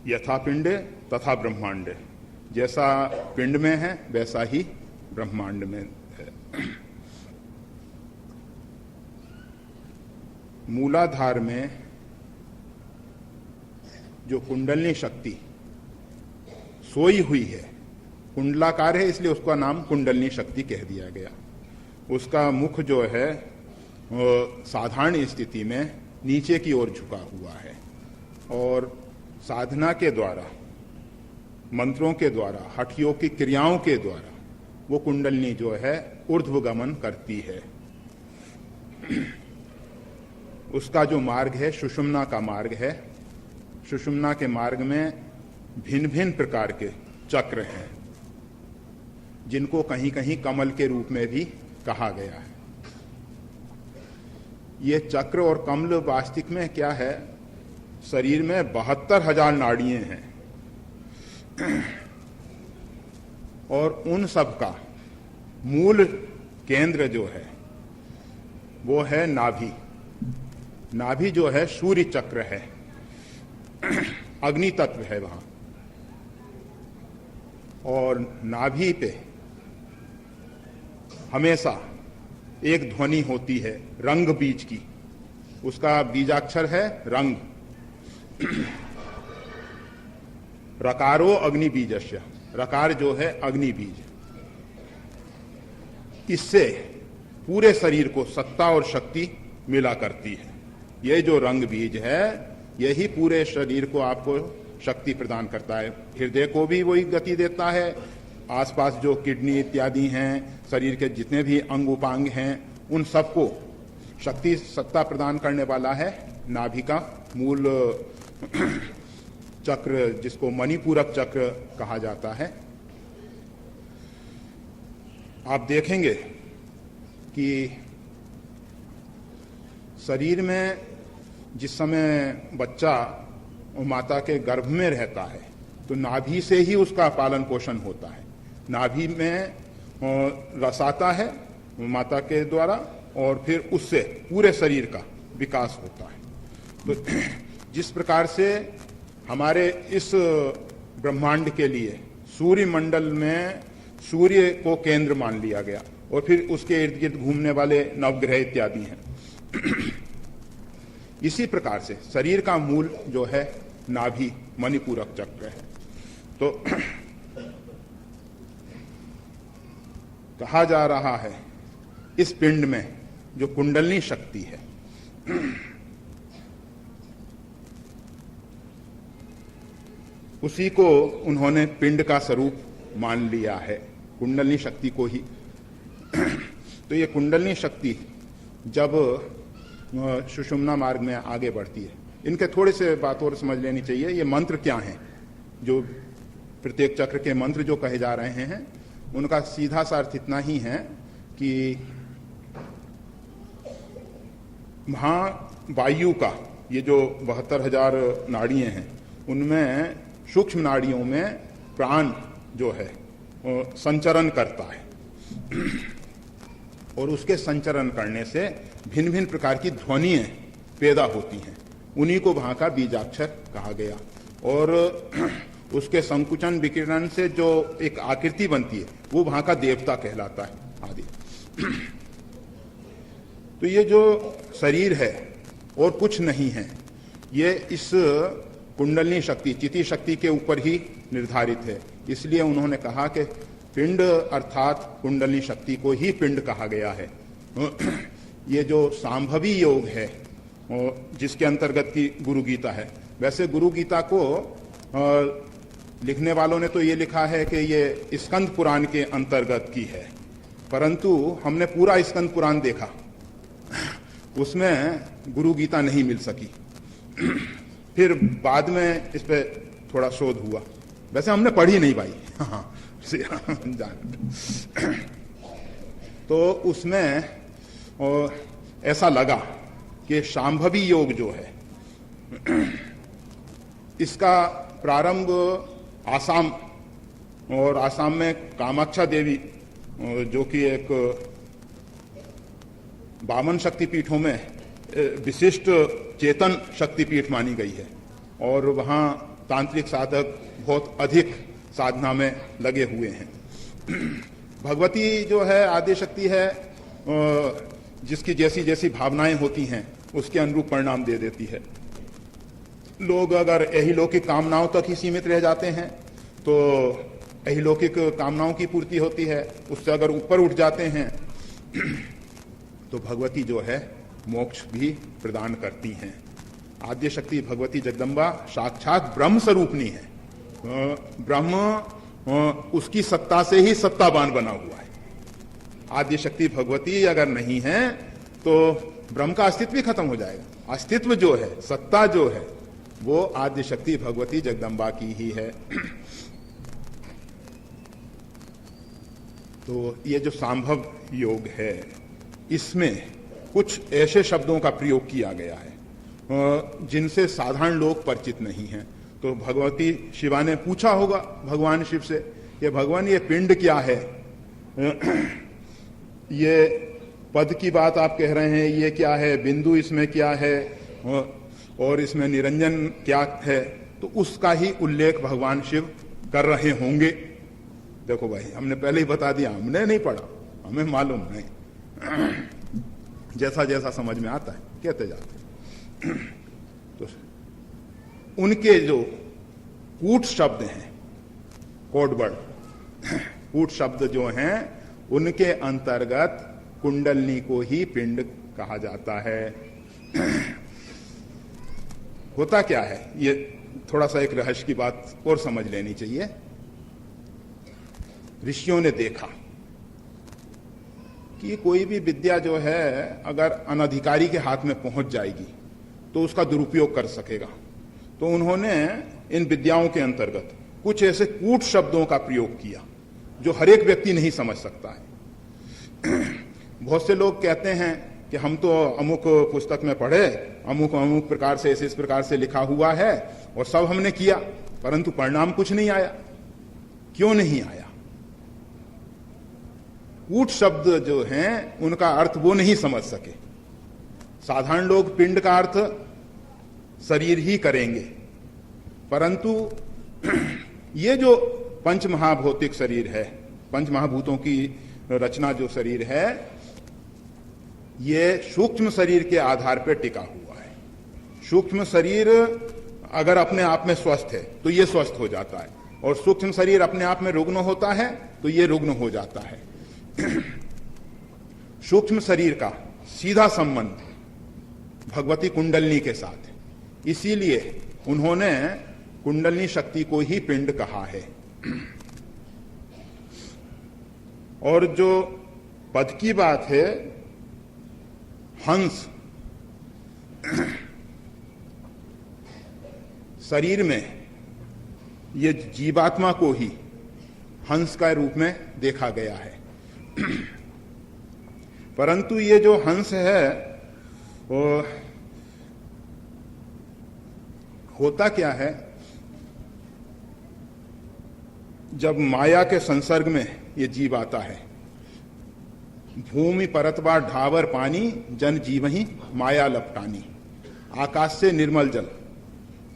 यथा पिंडे तथा ब्रह्मांडे, जैसा पिंड में है वैसा ही ब्रह्मांड में है। मूलाधार में जो कुंडलिनी शक्ति सोई हुई है, कुंडलाकार है इसलिए उसका नाम कुंडलिनी शक्ति कह दिया गया। उसका मुख जो है वो साधारण स्थिति में नीचे की ओर झुका हुआ है, और साधना के द्वारा, मंत्रों के द्वारा, हठ योग की क्रियाओं के द्वारा वो कुंडलिनी जो है ऊर्ध्वगमन करती है। उसका जो मार्ग है सुषुम्ना का मार्ग है। सुषुम्ना के मार्ग में भिन्न भिन्न प्रकार के चक्र हैं, जिनको कहीं कहीं कमल के रूप में भी कहा गया है। ये चक्र और कमल वास्तविक में क्या है, शरीर में 72,000 नाड़ियां हैं, और उन सब का मूल केंद्र जो है वो है नाभि। नाभि जो है सूर्य चक्र है, अग्नि तत्व है वहां, और नाभि पे हमेशा एक ध्वनि होती है रंग बीज की, उसका बीजाक्षर है रंग। रकारो अग्नि बीजस्य, रकार जो है अग्नि बीज। इससे पूरे शरीर को सत्ता और शक्ति मिला करती है। ये जो रंग बीज है यही पूरे शरीर को आपको शक्ति प्रदान करता है। हृदय को भी वही गति देता है, आसपास जो किडनी इत्यादि हैं, शरीर के जितने भी अंग उपांग हैं, उन सबको शक्ति सत्ता प्रदान करने वाला है नाभि का मूल चक्र, जिसको मणिपूरक चक्र कहा जाता है। आप देखेंगे कि शरीर में जिस समय बच्चा माता के गर्भ में रहता है तो नाभि से ही उसका पालन पोषण होता है। नाभि में रस आता है माता के द्वारा और फिर उससे पूरे शरीर का विकास होता है। तो जिस प्रकार से हमारे इस ब्रह्मांड के लिए सूर्य मंडल में सूर्य को केंद्र मान लिया गया और फिर उसके इर्द गिर्द घूमने वाले नवग्रह इत्यादि हैं, इसी प्रकार से शरीर का मूल जो है नाभि मणिपूरक चक्र है। तो कहा जा रहा है इस पिंड में जो कुंडलिनी शक्ति है, उसी को उन्होंने पिंड का स्वरूप मान लिया है, कुंडलिनी शक्ति को ही। तो ये कुंडलिनी शक्ति जब सुषुम्ना मार्ग में आगे बढ़ती है, इनके थोड़े से बात और समझ लेनी चाहिए। ये मंत्र क्या हैं, जो प्रत्येक चक्र के मंत्र जो कहे जा रहे हैं, उनका सीधा सा अर्थ इतना ही है कि महावायु का ये जो 72,000 नाड़ियां हैं, उनमें सूक्ष्म नाड़ियों में प्राण जो है संचरण करता है और उसके संचरण करने से भिन्न भिन्न प्रकार की ध्वनियां पैदा होती हैं। उन्हीं को वहां का बीजाक्षर कहा गया और उसके संकुचन विकिरण से जो एक आकृति बनती है वो वहां का देवता कहलाता है आदि। तो ये जो शरीर है और कुछ नहीं है, ये इस कुंडलिनी शक्ति चिति शक्ति के ऊपर ही निर्धारित है। इसलिए उन्होंने कहा कि पिंड अर्थात कुंडलिनी शक्ति को ही पिंड कहा गया है। ये जो सांभवी योग है जिसके अंतर्गत की गुरु गीता है, वैसे गुरु गीता को लिखने वालों ने तो ये लिखा है कि ये स्कंद पुराण के अंतर्गत की है, परंतु हमने पूरा स्कंद पुराण देखा, उसमें गुरु गीता नहीं मिल सकी। फिर बाद में इस पे थोड़ा शोध हुआ, वैसे हमने पढ़ी नहीं भाई। हाँ तो उसमें ऐसा लगा कि शांभवी योग जो है इसका प्रारंभ आसाम, और आसाम में कामाक्षा देवी जो कि एक 52 शक्तिपीठों में विशिष्ट चेतन शक्तिपीठ मानी गई है और वहाँ तांत्रिक साधक बहुत अधिक साधना में लगे हुए हैं। भगवती जो है आदि शक्ति है, जिसकी जैसी जैसी भावनाएं होती हैं उसके अनुरूप परिणाम दे देती है। लोग अगर अहिलौकिक कामनाओं तक ही सीमित रह जाते हैं तो अहिलौकिक कामनाओं की पूर्ति होती है, उससे अगर ऊपर उठ जाते हैं तो भगवती जो है मोक्ष भी प्रदान करती हैं। आद्य शक्ति भगवती जगदम्बा साक्षात ब्रह्म स्वरूपनी है। ब्रह्म उसकी सत्ता से ही सत्तावान बना हुआ है। आद्य शक्ति भगवती अगर नहीं है तो ब्रह्म का अस्तित्व ही खत्म हो जाएगा। अस्तित्व जो है, सत्ता जो है, वो आद्य शक्ति भगवती जगदम्बा की ही है। तो ये जो सांभव योग है, इसमें कुछ ऐसे शब्दों का प्रयोग किया गया है जिनसे साधारण लोग परिचित नहीं हैं। तो भगवती शिवा ने पूछा होगा भगवान शिव से, ये भगवान ये पिंड क्या है, ये पद की बात आप कह रहे हैं, ये क्या है, बिंदु इसमें क्या है और इसमें निरंजन क्या है। तो उसका ही उल्लेख भगवान शिव कर रहे होंगे। देखो भाई, हमने पहले ही बता दिया, हमने नहीं पढ़ा, हमें मालूम नहीं, जैसा जैसा समझ में आता है कहते जाते हैं। तो उनके जो कूट शब्द हैं, कोड वर्ड कूट शब्द जो हैं, उनके अंतर्गत कुंडलिनी को ही पिंड कहा जाता है। होता क्या है, ये थोड़ा सा एक रहस्य की बात और समझ लेनी चाहिए। ऋषियों ने देखा कि कोई भी विद्या जो है अगर अनधिकारी के हाथ में पहुंच जाएगी तो उसका दुरुपयोग कर सकेगा। तो उन्होंने इन विद्याओं के अंतर्गत कुछ ऐसे कूट शब्दों का प्रयोग किया जो हर एक व्यक्ति नहीं समझ सकता है। बहुत से लोग कहते हैं कि हम तो अमुक पुस्तक में पढ़े, अमुक अमुक प्रकार से इस प्रकार से लिखा हुआ है और सब हमने किया, परंतु परिणाम कुछ नहीं आया। क्यों नहीं आया? कूट शब्द जो हैं उनका अर्थ वो नहीं समझ सके। साधारण लोग पिंड का अर्थ शरीर ही करेंगे, परंतु ये जो पंच महाभौतिक शरीर है, पंच महाभूतों की रचना जो शरीर है, ये सूक्ष्म शरीर के आधार पर टिका हुआ है। सूक्ष्म शरीर अगर अपने आप में स्वस्थ है तो ये स्वस्थ हो जाता है, और सूक्ष्म शरीर अपने आप में रुग्ण होता है तो ये रुग्ण हो जाता है। सूक्ष्म शरीर का सीधा संबंध भगवती कुंडलिनी के साथ है, इसीलिए उन्होंने कुंडलिनी शक्ति को ही पिंड कहा है। और जो पद की बात है, हंस शरीर में, ये जीवात्मा को ही हंस का रूप में देखा गया है। परंतु ये जो हंस है वो होता क्या है, जब माया के संसर्ग में ये जीव आता है, भूमि परतवा ढावर पानी, जन जीव ही माया लपटानी। आकाश से निर्मल जल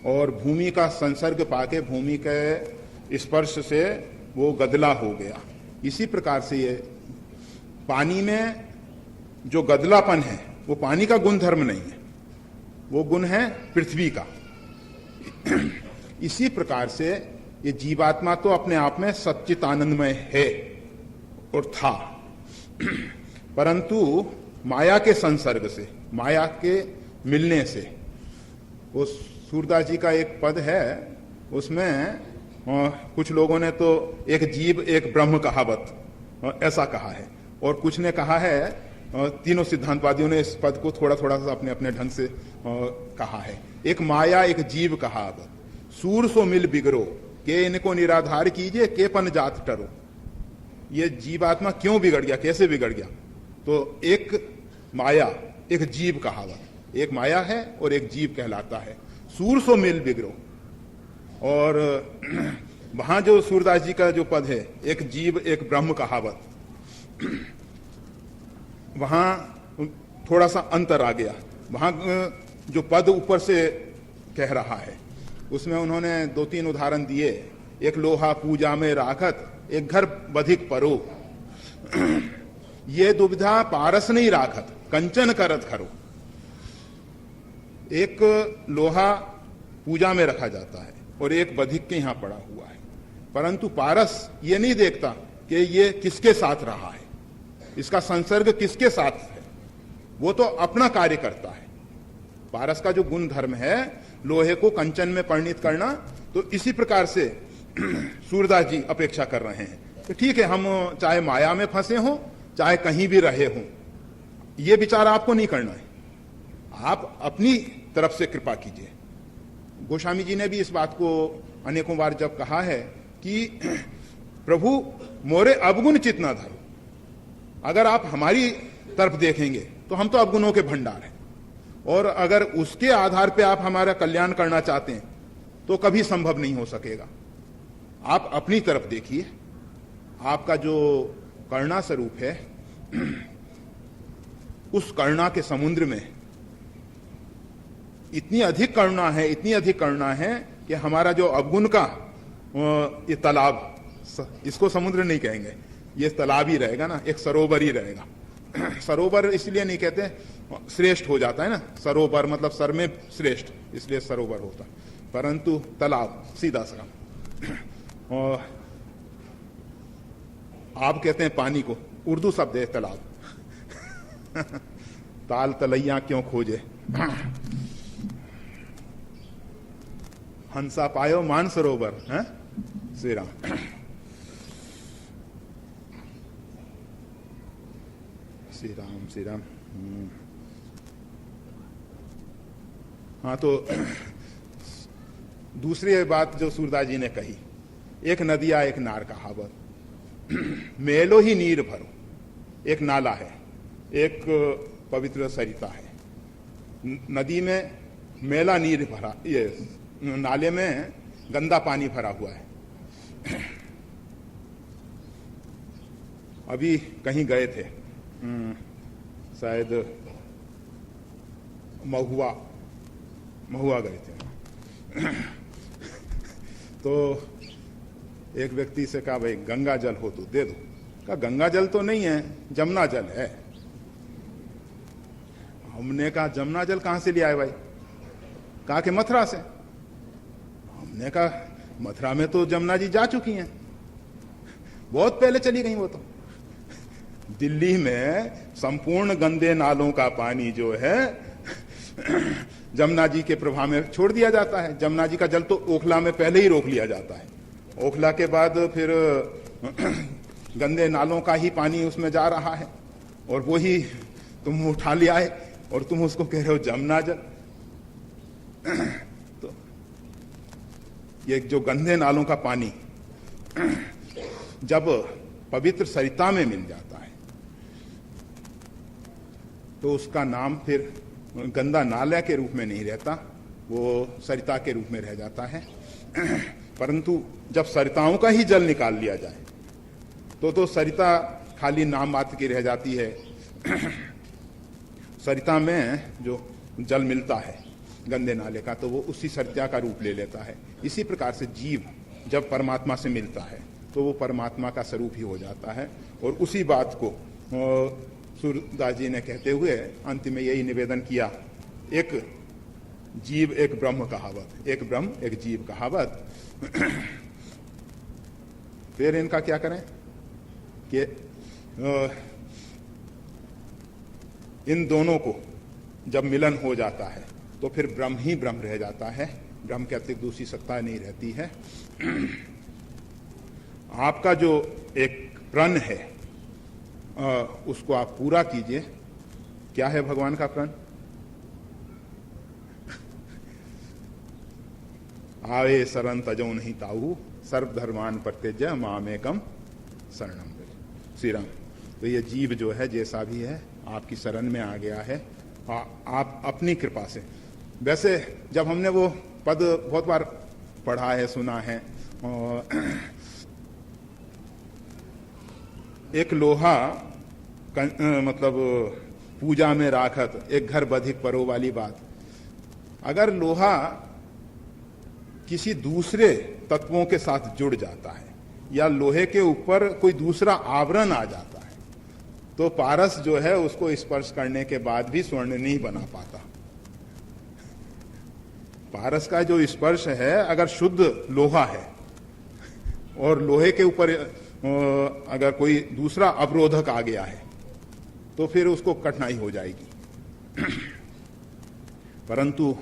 और भूमि का संसर्ग पाके भूमि के स्पर्श से वो गदला हो गया। इसी प्रकार से ये पानी में जो गदलापन है वो पानी का गुण धर्म नहीं है, वो गुण है पृथ्वी का। इसी प्रकार से ये जीवात्मा तो अपने आप में सच्चिदानंदमय है और था, परंतु माया के संसर्ग से, माया के मिलने से, वो सूरदास जी का एक पद है, उसमें कुछ लोगों ने तो एक जीव एक ब्रह्म कहावत ऐसा कहा है, और कुछ ने कहा है, तीनों सिद्धांतवादियों ने इस पद को थोड़ा थोड़ा सा अपने अपने ढंग से कहा है। एक माया एक जीव कहावत, सूर सो मिल बिगड़ो, के इनको निराधार कीजिए, के पन जात टरो। ये जीवात्मा क्यों बिगड़ गया, कैसे बिगड़ गया? तो एक माया एक जीव कहावत, एक माया है और एक जीव कहलाता है। सूर सो मिल बिगड़ो, और वहां जो सूरदास जी का जो पद है, एक जीव एक ब्रह्म कहावत, वहां थोड़ा सा अंतर आ गया। वहां जो पद ऊपर से कह रहा है उसमें उन्होंने 2-3 उदाहरण दिए। एक लोहा पूजा में राखत, एक घर बधिक परो, ये दुविधा पारस नहीं राखत, कंचन करत खरो। एक लोहा पूजा में रखा जाता है और एक बधिक के यहां पड़ा हुआ है, परंतु पारस ये नहीं देखता कि ये किसके साथ रहा है, इसका संसर्ग किसके साथ है, वो तो अपना कार्य करता है। पारस का जो गुण धर्म है लोहे को कंचन में परिणित करना, तो इसी प्रकार से सूरदास जी अपेक्षा कर रहे हैं कि ठीक है, हम चाहे माया में फंसे हों चाहे कहीं भी रहे हों, ये विचार आपको नहीं करना है, आप अपनी तरफ से कृपा कीजिए। गोस्वामी जी ने भी इस बात को अनेकों बार जब कहा है कि प्रभु मोरे अवगुण चित न धरो। अगर आप हमारी तरफ देखेंगे तो हम तो अवगुणों के भंडार हैं, और अगर उसके आधार पे आप हमारा कल्याण करना चाहते हैं तो कभी संभव नहीं हो सकेगा। आप अपनी तरफ देखिए, आपका जो करुणा स्वरूप है, उस करुणा के समुद्र में इतनी अधिक करुणा है, इतनी अधिक करुणा है कि हमारा जो अवगुण का ये तालाब, इसको समुद्र नहीं कहेंगे, ये तालाब ही रहेगा ना, एक सरोवर ही रहेगा। सरोवर इसलिए नहीं कहते, श्रेष्ठ हो जाता है ना, सरोवर मतलब सर में श्रेष्ठ, इसलिए सरोवर होता, परंतु तालाब सीधा सा। और आप कहते हैं पानी को, उर्दू शब्द है तालाब। ताल तलैया क्यों खोजे, हंसा पायो मान सरोवर है श्री राम। श्री राम श्री राम। हाँ, तो दूसरी बात जो सूरदास जी ने कही, एक नदिया एक नार कहावत, मेलो ही नीर भरो। एक नाला है, एक पवित्र सरिता है, नदी में मेला नीर भरा, ये नाले में गंदा पानी भरा हुआ है। अभी कहीं गए थे, शायद महुआ गए थे। तो एक व्यक्ति से कहा, भाई गंगा जल हो तो दे दो। कहा गंगा जल तो नहीं है, जमुना जल है। हमने कहा जमुना जल कहां से ले आए भाई? कहा कि मथुरा से। हमने कहा मथुरा में तो जमुना जी जा चुकी हैं, बहुत पहले चली गई वो तो। दिल्ली में संपूर्ण गंदे नालों का पानी जो है जमुना जी के प्रभाव में छोड़ दिया जाता है। जमुना जी का जल तो ओखला में पहले ही रोक लिया जाता है। ओखला के बाद फिर गंदे नालों का ही पानी उसमें जा रहा है, और वो ही तुम उठा ले आए और तुम उसको कह रहे हो जमुना जल। तो ये जो गंदे नालों का पानी जब पवित्र सरिता में मिल जाता है तो उसका नाम फिर गंदा नाला के रूप में नहीं रहता, वो सरिता के रूप में रह जाता है। परंतु जब सरिताओं का ही जल निकाल लिया जाए तो सरिता खाली नाम मात्र की रह जाती है। सरिता में जो जल मिलता है गंदे नाले का, तो वो उसी सरिता का रूप ले लेता है। इसी प्रकार से जीव जब परमात्मा से मिलता है तो वो परमात्मा का स्वरूप ही हो जाता है। और उसी बात को सूरदास जी ने कहते हुए अंत में यही निवेदन किया, एक जीव एक ब्रह्म कहावत, एक ब्रह्म एक जीव कहावत। फिर इनका क्या करें कि इन दोनों को जब मिलन हो जाता है तो फिर ब्रह्म ही ब्रह्म रह जाता है, ब्रह्म के अतिरिक्त दूसरी सत्ता नहीं रहती है। आपका जो एक प्रण है उसको आप पूरा कीजिए। क्या है भगवान का प्रण? आवे शरण तजो नहीं ताऊ, सर्वधर्मान परित्यज्य मामेकम शरणम व्रज। श्री राम। तो ये जीव जो है जैसा भी है आपकी शरण में आ गया है, आप अपनी कृपा से। वैसे जब हमने वो पद बहुत बार पढ़ा है, सुना है, एक लोहा मतलब पूजा में राखत एक घर बधिक परो वाली बात। अगर लोहा किसी दूसरे तत्वों के साथ जुड़ जाता है या लोहे के ऊपर कोई दूसरा आवरण आ जाता है तो पारस जो है उसको स्पर्श करने के बाद भी स्वर्ण नहीं बना पाता। पारस का जो स्पर्श है, अगर शुद्ध लोहा है और लोहे के ऊपर अगर कोई दूसरा अवरोधक आ गया है तो फिर उसको कठिनाई हो जाएगी। परंतु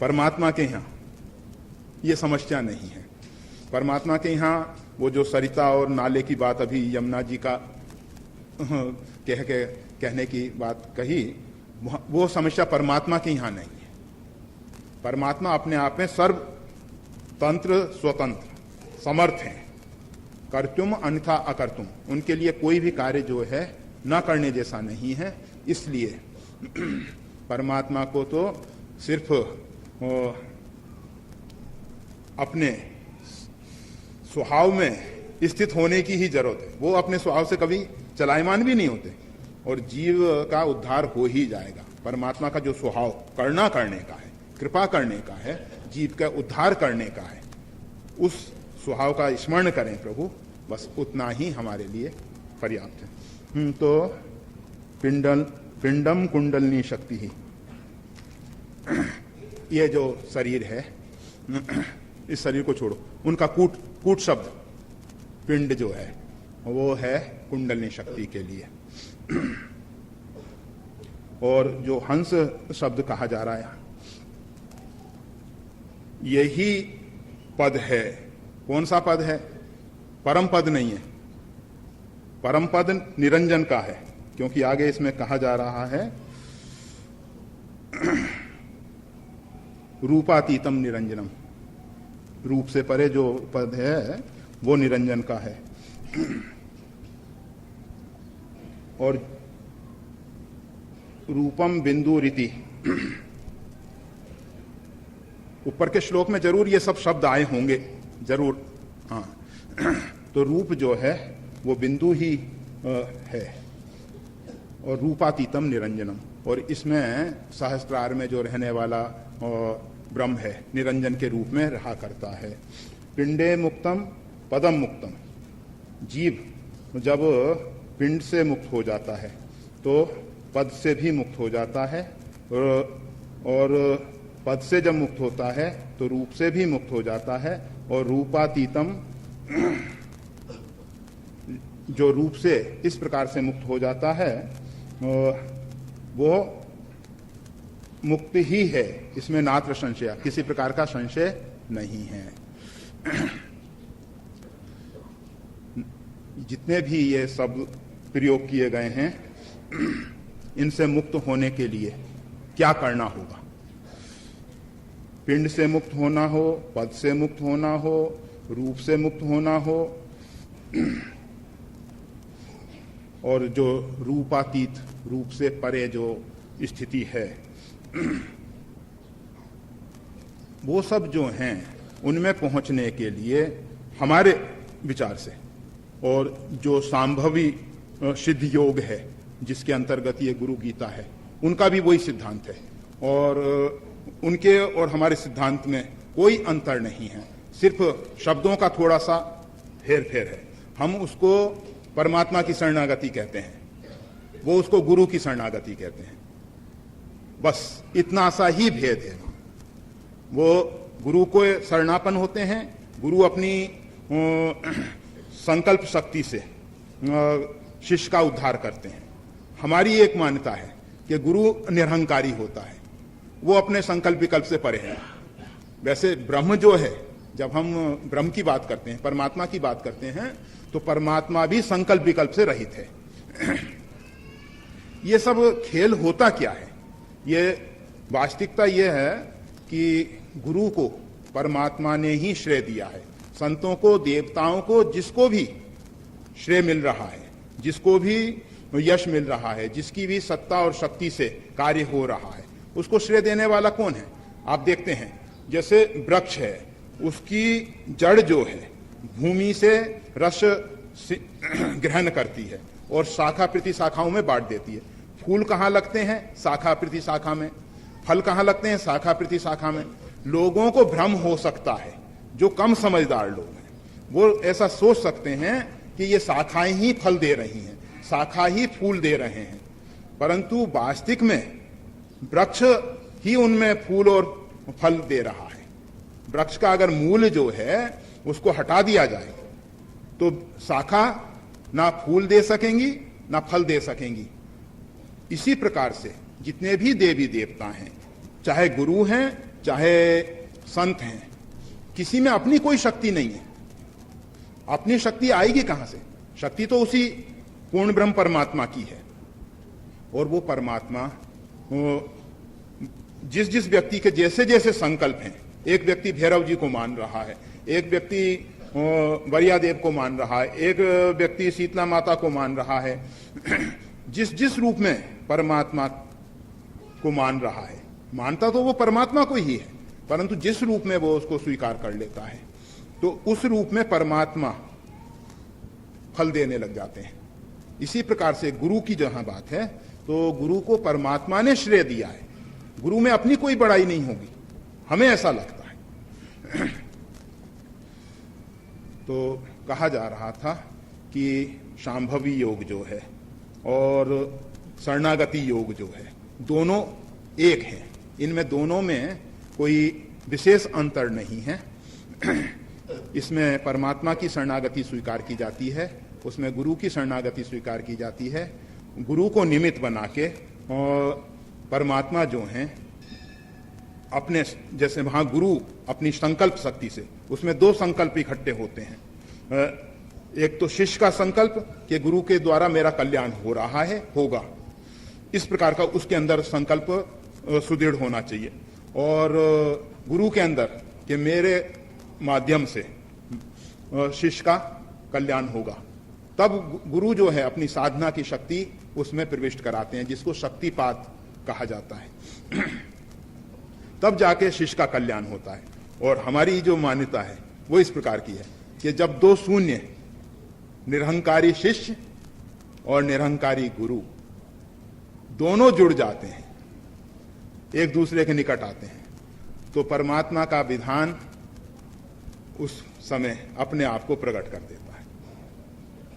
परमात्मा के यहाँ ये समस्या नहीं है। परमात्मा के यहाँ वो जो सरिता और नाले की बात अभी यमुना जी का कहने की बात कही, वो समस्या परमात्मा के यहाँ नहीं है। परमात्मा अपने आप में सर्वतंत्र स्वतंत्र समर्थ हैं, कर्तुम अन्यथा अकर्तुम। उनके लिए कोई भी कार्य जो है न करने जैसा नहीं है। इसलिए परमात्मा को तो सिर्फ अपने स्वभाव में स्थित होने की ही जरूरत है। वो अपने स्वभाव से कभी चलायमान भी नहीं होते और जीव का उद्धार हो ही जाएगा। परमात्मा का जो स्वभाव करने का है, कृपा करने का है, जीव का उद्धार करने का है, उस स्वभाव का स्मरण करें प्रभु, बस उतना ही हमारे लिए पर्याप्त है। तो पिंडम कुंडलनी शक्ति ही, ये जो शरीर है, इस शरीर को छोड़ो, उनका कूट शब्द पिंड जो है वो है कुंडलनी शक्ति के लिए। और जो हंस शब्द कहा जा रहा है, यही पद है। कौन सा पद है? परम पद नहीं है। परम पद निरंजन का है, क्योंकि आगे इसमें कहा जा रहा है रूपातीतम निरंजनम, रूप से परे जो पद है वो निरंजन का है। और रूपम बिंदु रीति, ऊपर के श्लोक में जरूर ये सब शब्द आए होंगे जरूर, हाँ। तो रूप जो है वो बिंदु ही है, और रूपातीतम निरंजनम, और इसमें सहस्त्रार में जो रहने वाला ब्रह्म है निरंजन के रूप में रहा करता है। पिंडे मुक्तम पदम मुक्तम, जीव जब पिंड से मुक्त हो जाता है तो पद से भी मुक्त हो जाता है, और पद से जब मुक्त होता है तो रूप से भी मुक्त हो जाता है, और रूपातीतम जो रूप से इस प्रकार से मुक्त हो जाता है वो मुक्ति ही है, इसमें नात्र संशय, किसी प्रकार का संशय नहीं है। जितने भी ये शब्द प्रयोग किए गए हैं इनसे मुक्त होने के लिए क्या करना होगा? पिंड से मुक्त होना हो, पद से मुक्त होना हो, रूप से मुक्त होना हो, और जो रूपातीत, रूप से परे जो स्थिति है, वो सब जो हैं उनमें पहुंचने के लिए हमारे विचार से, और जो सांभवी सिद्ध योग है जिसके अंतर्गत ये गुरु गीता है, उनका भी वही सिद्धांत है, और उनके और हमारे सिद्धांत में कोई अंतर नहीं है, सिर्फ शब्दों का थोड़ा सा हेर फेर है। हम उसको परमात्मा की शरणागति कहते हैं, वो उसको गुरु की शरणागति कहते हैं, बस इतना सा ही भेद है। वो गुरु को शरणापन होते हैं, गुरु अपनी संकल्प शक्ति से शिष्य का उद्धार करते हैं। हमारी एक मान्यता है कि गुरु निरहंकारी होता है, वो अपने संकल्प विकल्प से परे है। वैसे ब्रह्म जो है, जब हम ब्रह्म की बात करते हैं, परमात्मा की बात करते हैं, तो परमात्मा भी संकल्प विकल्प से रहित है। ये सब खेल होता क्या है? ये वास्तविकता ये है कि गुरु को परमात्मा ने ही श्रेय दिया है। संतों को, देवताओं को, जिसको भी श्रेय मिल रहा है, जिसको भी यश मिल रहा है, जिसकी भी सत्ता और शक्ति से कार्य हो रहा है, उसको श्रेय देने वाला कौन है? आप देखते हैं जैसे वृक्ष है, उसकी जड़ जो है भूमि से रस ग्रहण करती है और शाखा प्रति शाखाओं में बांट देती है। फूल कहाँ लगते हैं? शाखा प्रति शाखा में। फल कहाँ लगते हैं? शाखा प्रति शाखा में। लोगों को भ्रम हो सकता है, जो कम समझदार लोग हैं वो ऐसा सोच सकते हैं कि ये शाखाएं ही फल दे रही हैं, शाखा ही फूल दे रहे हैं, परंतु वास्तविक में वृक्ष ही उनमें फूल और फल दे रहा है। वृक्ष का अगर मूल जो है उसको हटा दिया जाए तो शाखा ना फूल दे सकेंगी ना फल दे सकेंगी। इसी प्रकार से जितने भी देवी देवता हैं, चाहे गुरु हैं चाहे संत हैं, किसी में अपनी कोई शक्ति नहीं है। अपनी शक्ति आएगी कहां से? शक्ति तो उसी पूर्ण ब्रह्म परमात्मा की है, और वो परमात्मा जिस जिस व्यक्ति के जैसे जैसे संकल्प हैं, एक व्यक्ति भैरव जी को मान रहा है, एक व्यक्ति वरियादेव को मान रहा है, एक व्यक्ति शीतला माता को मान रहा है, जिस जिस रूप में परमात्मा को मान रहा है, मानता तो वो परमात्मा को ही है, परंतु जिस रूप में वो उसको स्वीकार कर लेता है तो उस रूप में परमात्मा फल देने लग जाते हैं। इसी प्रकार से गुरु की जहां बात है तो गुरु को परमात्मा ने श्रेय दिया है, गुरु में अपनी कोई बड़ाई नहीं होगी, हमें ऐसा लगता है। तो कहा जा रहा था कि शांभवी योग जो है और शरणागति योग जो है दोनों एक हैं, इनमें दोनों में कोई विशेष अंतर नहीं है। इसमें परमात्मा की शरणागति स्वीकार की जाती है, उसमें गुरु की शरणागति स्वीकार की जाती है। गुरु को निमित्त बना के और परमात्मा जो हैं अपने, जैसे वहां गुरु अपनी संकल्प शक्ति से, उसमें दो संकल्प इकट्ठे होते हैं, एक तो शिष्य का संकल्प कि गुरु के द्वारा मेरा कल्याण हो रहा है, होगा, इस प्रकार का उसके अंदर संकल्प सुदृढ़ होना चाहिए। और गुरु के अंदर कि मेरे माध्यम से शिष्य का कल्याण होगा, तब गुरु जो है अपनी साधना की शक्ति उसमें प्रविष्ट कराते हैं, जिसको शक्तिपात कहा जाता है। तब जाके शिष्य का कल्याण होता है। और हमारी जो मान्यता है वो इस प्रकार की है कि जब दो शून्य, निरहंकारी शिष्य और निरहंकारी गुरु, दोनों जुड़ जाते हैं, एक दूसरे के निकट आते हैं, तो परमात्मा का विधान उस समय अपने आप को प्रकट कर देता है।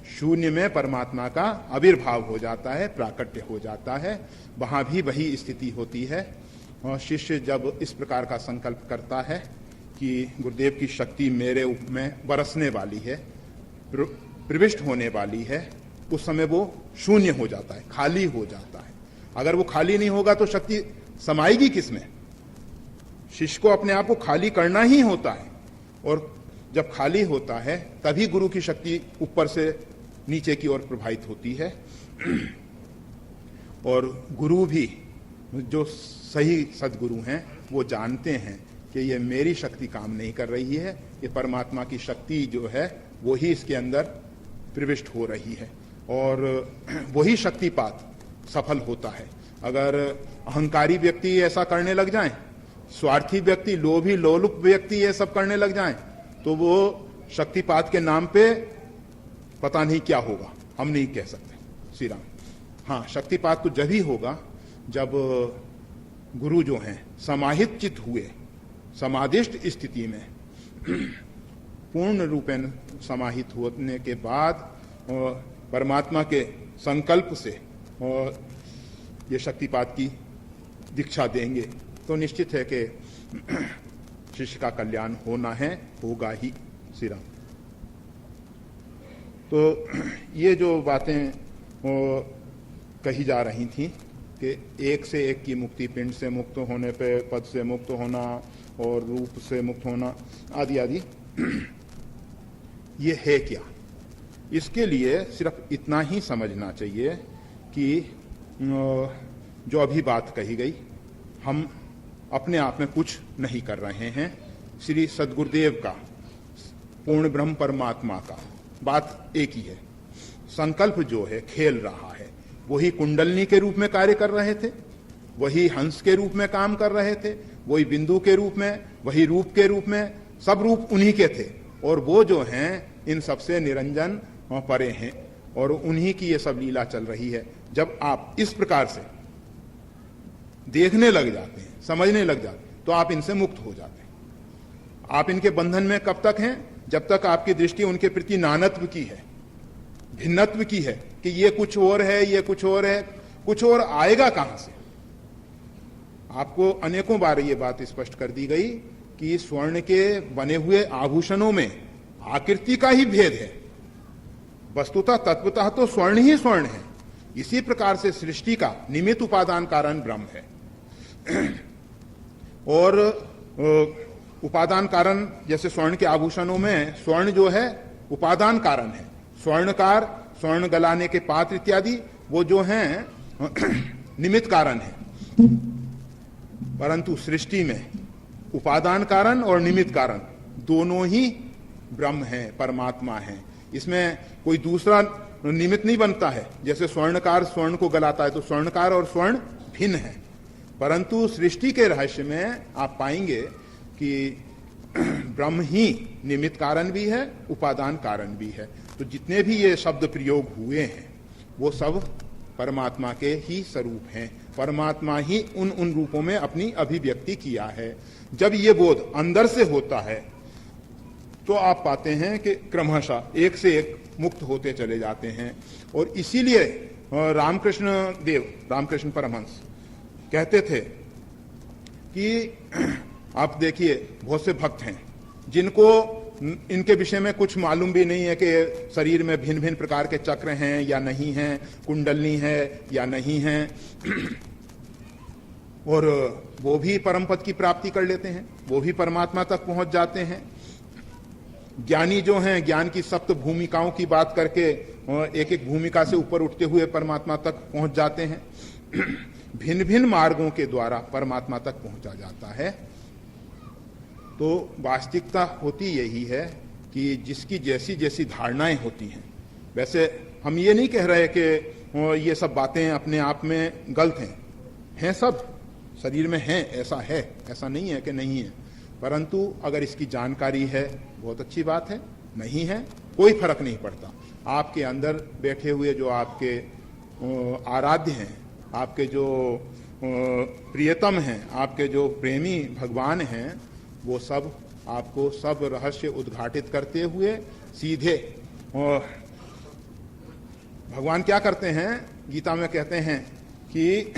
शून्य में परमात्मा का आविर्भाव हो जाता है, प्राकट्य हो जाता है, वहां भी वही स्थिति होती है। और शिष्य जब इस प्रकार का संकल्प करता है कि गुरुदेव की शक्ति मेरे में बरसने वाली है, प्रविष्ट होने वाली है, उस समय वो शून्य हो जाता है, खाली हो जाता है। अगर वो खाली नहीं होगा तो शक्ति समाएगी किसमें? शिष्य को अपने आप को खाली करना ही होता है। और जब खाली होता है तभी गुरु की शक्ति ऊपर से नीचे की ओर प्रभावित होती है। और गुरु भी, जो सही सदगुरु हैं, वो जानते हैं कि ये मेरी शक्ति काम नहीं कर रही है, ये परमात्मा की शक्ति जो है वो ही इसके अंदर प्रविष्ट हो रही है, और वही शक्तिपात सफल होता है। अगर अहंकारी व्यक्ति ऐसा करने लग जाएं, स्वार्थी व्यक्ति, लोभी लोलुप व्यक्ति ये सब करने लग जाएं, तो वो शक्तिपात के नाम पे पता नहीं क्या होगा, हम नहीं कह सकते। श्री राम। हाँ, शक्तिपात तो जब ही होगा जब गुरु जो हैं समाहित चित्त हुए, समाधिष्ट स्थिति में पूर्ण रूपेण समाहित होने के बाद परमात्मा के संकल्प से और ये शक्तिपात की दीक्षा देंगे, तो निश्चित है कि शिष्य का कल्याण होना है, होगा ही। श्री राम। तो ये जो बातें कही जा रही थी कि एक से एक की मुक्ति, पिंड से मुक्त होने पे पद से मुक्त होना और रूप से मुक्त होना आदि आदि, ये है क्या? इसके लिए सिर्फ इतना ही समझना चाहिए कि जो अभी बात कही गई, हम अपने आप में कुछ नहीं कर रहे हैं। श्री सद्गुरुदेव का, पूर्ण ब्रह्म परमात्मा का बात एक ही है। संकल्प जो है खेल रहा है, वही कुंडलनी के रूप में कार्य कर रहे थे, वही हंस के रूप में काम कर रहे थे, वही बिंदु के रूप में, वही रूप के रूप में, सब रूप उन्हीं के थे। और वो जो हैं इन सबसे निरंजन परे हैं, और उन्हीं की ये सब लीला चल रही है। जब आप इस प्रकार से देखने लग जाते हैं, समझने लग जाते हैं, तो आप इनसे मुक्त हो जाते हैं। आप इनके बंधन में कब तक हैं? जब तक आपकी दृष्टि उनके प्रति नानत्व की है, भिन्नत्व की है, कि ये कुछ और है, ये कुछ और है। कुछ और आएगा कहां से? आपको अनेकों बार ये बात स्पष्ट कर दी गई कि स्वर्ण के बने हुए आभूषणों में आकृति का ही भेद है, वस्तुतः तत्वतः तो स्वर्ण ही स्वर्ण है। इसी प्रकार से सृष्टि का निमित्त उपादान कारण ब्रह्म है, और उपादान कारण, जैसे स्वर्ण के आभूषणों में स्वर्ण जो है उपादान कारण है, स्वर्णकार, स्वर्ण गलाने के पात्र इत्यादि वो जो हैं निमित्त कारण है। परंतु सृष्टि में उपादान कारण और निमित्त कारण दोनों ही ब्रह्म है, परमात्मा है। इसमें कोई दूसरा निमित्त नहीं बनता है। जैसे स्वर्णकार स्वर्ण को गलाता है तो स्वर्णकार और स्वर्ण भिन्न है, परंतु सृष्टि के रहस्य में आप पाएंगे कि ब्रह्म ही निमित्त कारण भी है, उपादान कारण भी है। तो जितने भी ये शब्द प्रयोग हुए हैं वो सब परमात्मा के ही स्वरूप हैं। परमात्मा ही उन उन रूपों में अपनी अभिव्यक्ति किया है। जब ये बोध अंदर से होता है तो आप पाते हैं कि क्रमशः एक से एक मुक्त होते चले जाते हैं। और इसीलिए रामकृष्ण देव, रामकृष्ण परमहंस कहते थे कि आप देखिए बहुत से भक्त हैं जिनको इनके विषय में कुछ मालूम भी नहीं है कि शरीर में भिन्न भिन्न प्रकार के चक्र हैं या नहीं हैं, कुंडलनी है या नहीं है, और वो भी परम पद की प्राप्ति कर लेते हैं, वो भी परमात्मा तक पहुंच जाते हैं। ज्ञानी जो हैं ज्ञान की सप्त भूमिकाओं की बात करके एक एक भूमिका से ऊपर उठते हुए परमात्मा तक पहुंच जाते हैं। भिन्न भिन्न मार्गों के द्वारा परमात्मा तक पहुंचा जाता है। तो वास्तविकता होती यही है कि जिसकी जैसी जैसी धारणाएं होती हैं, वैसे हम ये नहीं कह रहे कि ये सब बातें अपने आप में गलत हैं सब शरीर में हैं, ऐसा है, ऐसा नहीं है कि नहीं है, परंतु अगर इसकी जानकारी है बहुत अच्छी बात है, नहीं है कोई फर्क नहीं पड़ता। आपके अंदर बैठे हुए जो आपके आराध्य हैं, आपके जो प्रियतम हैं, आपके जो प्रेमी भगवान हैं, वो सब आपको सब रहस्य उद्घाटित करते हुए सीधे भगवान क्या करते हैं, गीता में कहते हैं कि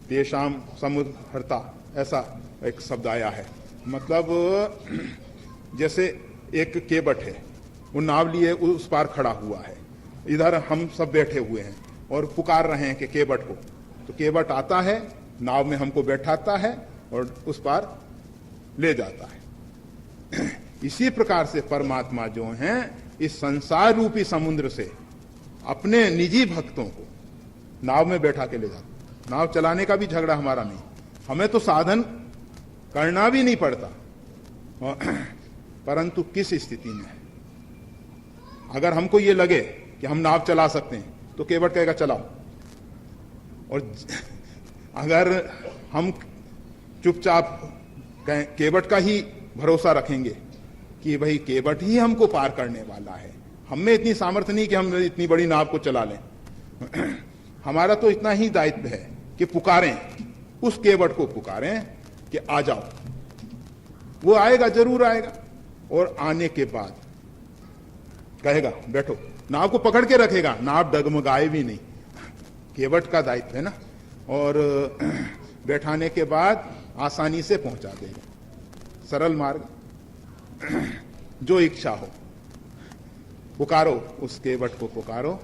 तेषाम समुद्धरता, ऐसा एक शब्द आया है। मतलब जैसे एक केवट है, वो नाव लिए उस पार खड़ा हुआ है, इधर हम सब बैठे हुए हैं और पुकार रहे हैं कि केवट को, तो केवट आता है, नाव में हमको बैठाता है और उस पार ले जाता है। इसी प्रकार से परमात्मा जो हैं इस संसार रूपी समुद्र से अपने निजी भक्तों को नाव में बैठा के ले जाते। नाव चलाने का भी झगड़ा हमारा नहीं, हमें तो साधन करना भी नहीं पड़ता, परंतु किस स्थिति में है। अगर हमको ये लगे कि हम नाव चला सकते हैं तो केवट कहेगा चलाओ, और अगर हम चुपचाप केवट का ही भरोसा रखेंगे कि भाई केवट ही हमको पार करने वाला है, हम में इतनी सामर्थ्य नहीं कि हम इतनी बड़ी नाव को चला लें, हमारा तो इतना ही दायित्व है कि पुकारें, उस केवट को पुकारें कि आ जाओ। वो आएगा, जरूर आएगा, और आने के बाद कहेगा बैठो, नाव को पकड़ के रखेगा, नाव डगमगाए भी नहीं, केवट का दायित्व है ना, और बैठाने के बाद आसानी से पहुंचा देगा, सरल मार्ग, जो इच्छा हो पुकारो, उस केवट को पुकारो।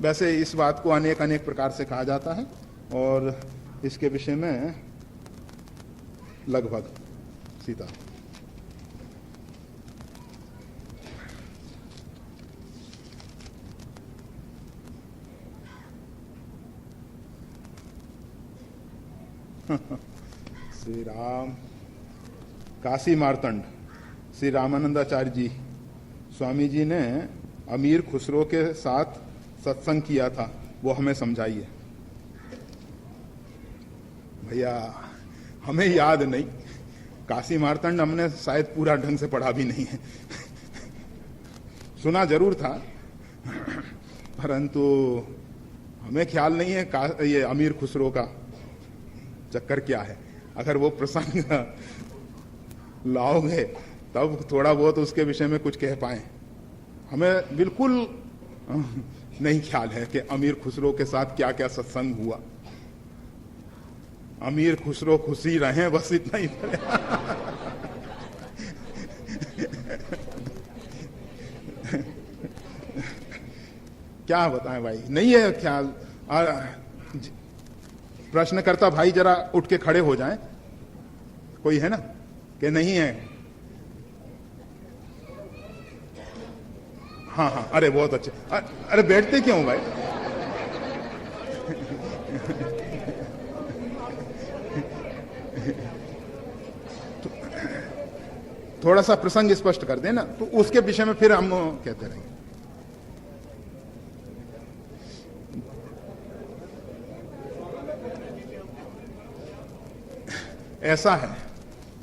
वैसे इस बात को अनेक अनेक प्रकार से कहा जाता है और इसके विषय में लगभग सीता श्री राम काशी मार्तंड श्री रामानंदाचार्य जी स्वामी जी ने अमीर खुसरो के साथ सत्संग किया था, वो हमें समझाइए। भैया हमें याद नहीं, काशी मार्तंड हमने शायद पूरा ढंग से पढ़ा भी नहीं है सुना जरूर था, परंतु हमें ख्याल नहीं है ये अमीर खुसरो का चक्कर क्या है। अगर वो प्रसंग लाओगे तब थोड़ा बहुत उसके विषय में कुछ कह पाए। हमें बिल्कुल नहीं ख्याल है कि अमीर खुसरो के साथ क्या क्या सत्संग हुआ। अमीर खुसरो खुशी रहे, बस इतना ही क्या बताएं भाई, नहीं है ख्याल। प्रश्नकर्ता भाई जरा उठ के खड़े हो जाएं, कोई है ना कि नहीं है? हाँ हाँ, अरे बहुत अच्छे, अरे बैठते क्यों भाई थोड़ा सा प्रसंग स्पष्ट कर देना, तो उसके विषय में फिर हम कहते रहेंगे। ऐसा है,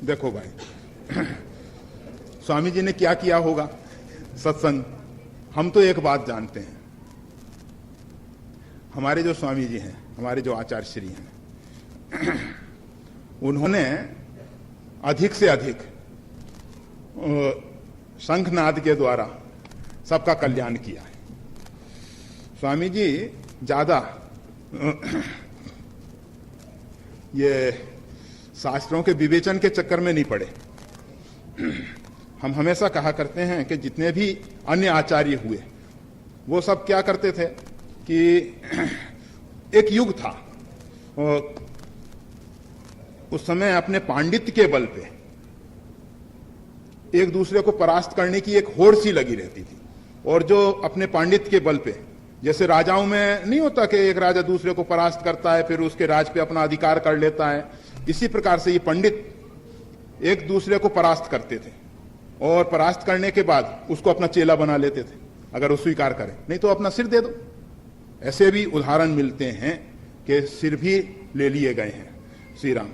देखो भाई स्वामी जी ने क्या किया होगा सत्संग, हम तो एक बात जानते हैं, हमारे जो स्वामी जी हैं, हमारे जो आचार्य श्री हैं, उन्होंने अधिक से अधिक शंखनाद के द्वारा सबका कल्याण किया है। स्वामी जी ज्यादा ये शास्त्रों के विवेचन के चक्कर में नहीं पड़े। हम हमेशा कहा करते हैं कि जितने भी अन्य आचार्य हुए वो सब क्या करते थे कि एक युग था, उस समय अपने पांडित्य के बल पे एक दूसरे को परास्त करने की एक होड़ सी लगी रहती थी। और जो अपने पांडित्य के बल पे, जैसे राजाओं में नहीं होता कि एक राजा दूसरे को परास्त करता है फिर उसके राज पे अपना अधिकार कर लेता है, इसी प्रकार से ये पंडित एक दूसरे को परास्त करते थे और परास्त करने के बाद उसको अपना चेला बना लेते थे, अगर वो स्वीकार करे, नहीं तो अपना सिर दे दो। ऐसे भी उदाहरण मिलते हैं कि सिर भी ले लिए गए हैं श्री राम।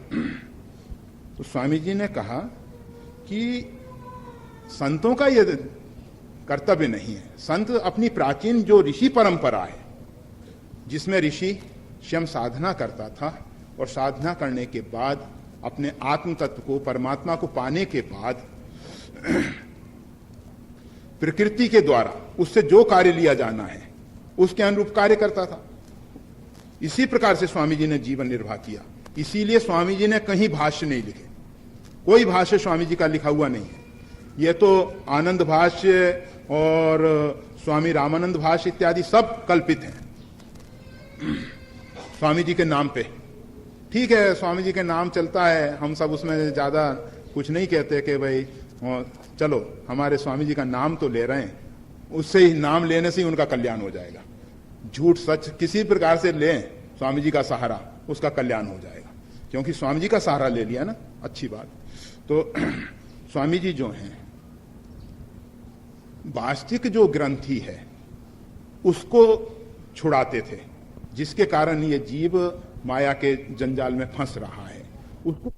तो स्वामी जी ने कहा कि संतों का यह कर्तव्य नहीं है। संत अपनी प्राचीन जो ऋषि परंपरा है, जिसमें ऋषि स्वयं साधना करता था और साधना करने के बाद अपने आत्म तत्व को, परमात्मा को पाने के बाद प्रकृति के द्वारा उससे जो कार्य लिया जाना है उसके अनुरूप कार्य करता था। इसी प्रकार से स्वामी जी ने जीवन निर्वाह किया। इसीलिए स्वामी जी ने कहीं भाष्य नहीं लिखे, कोई भाष्य स्वामी जी का लिखा हुआ नहीं है। ये तो आनंद भाष्य और स्वामी रामानंद भाष्य इत्यादि सब कल्पित हैं स्वामी जी के नाम पे। ठीक है, स्वामी जी के नाम चलता है, हम सब उसमें ज्यादा कुछ नहीं कहते कि भाई चलो हमारे स्वामी जी का नाम तो ले रहे हैं, उससे ही नाम लेने से ही उनका कल्याण हो जाएगा। झूठ सच किसी प्रकार से लें स्वामी जी का सहारा, उसका कल्याण हो जाएगा, क्योंकि स्वामी जी का सहारा ले लिया ना, अच्छी बात। तो स्वामी जी जो हैं, वास्तविक जो ग्रंथि है उसको छुड़ाते थे, जिसके कारण ये जीव माया के जंजाल में फंस रहा है, उसको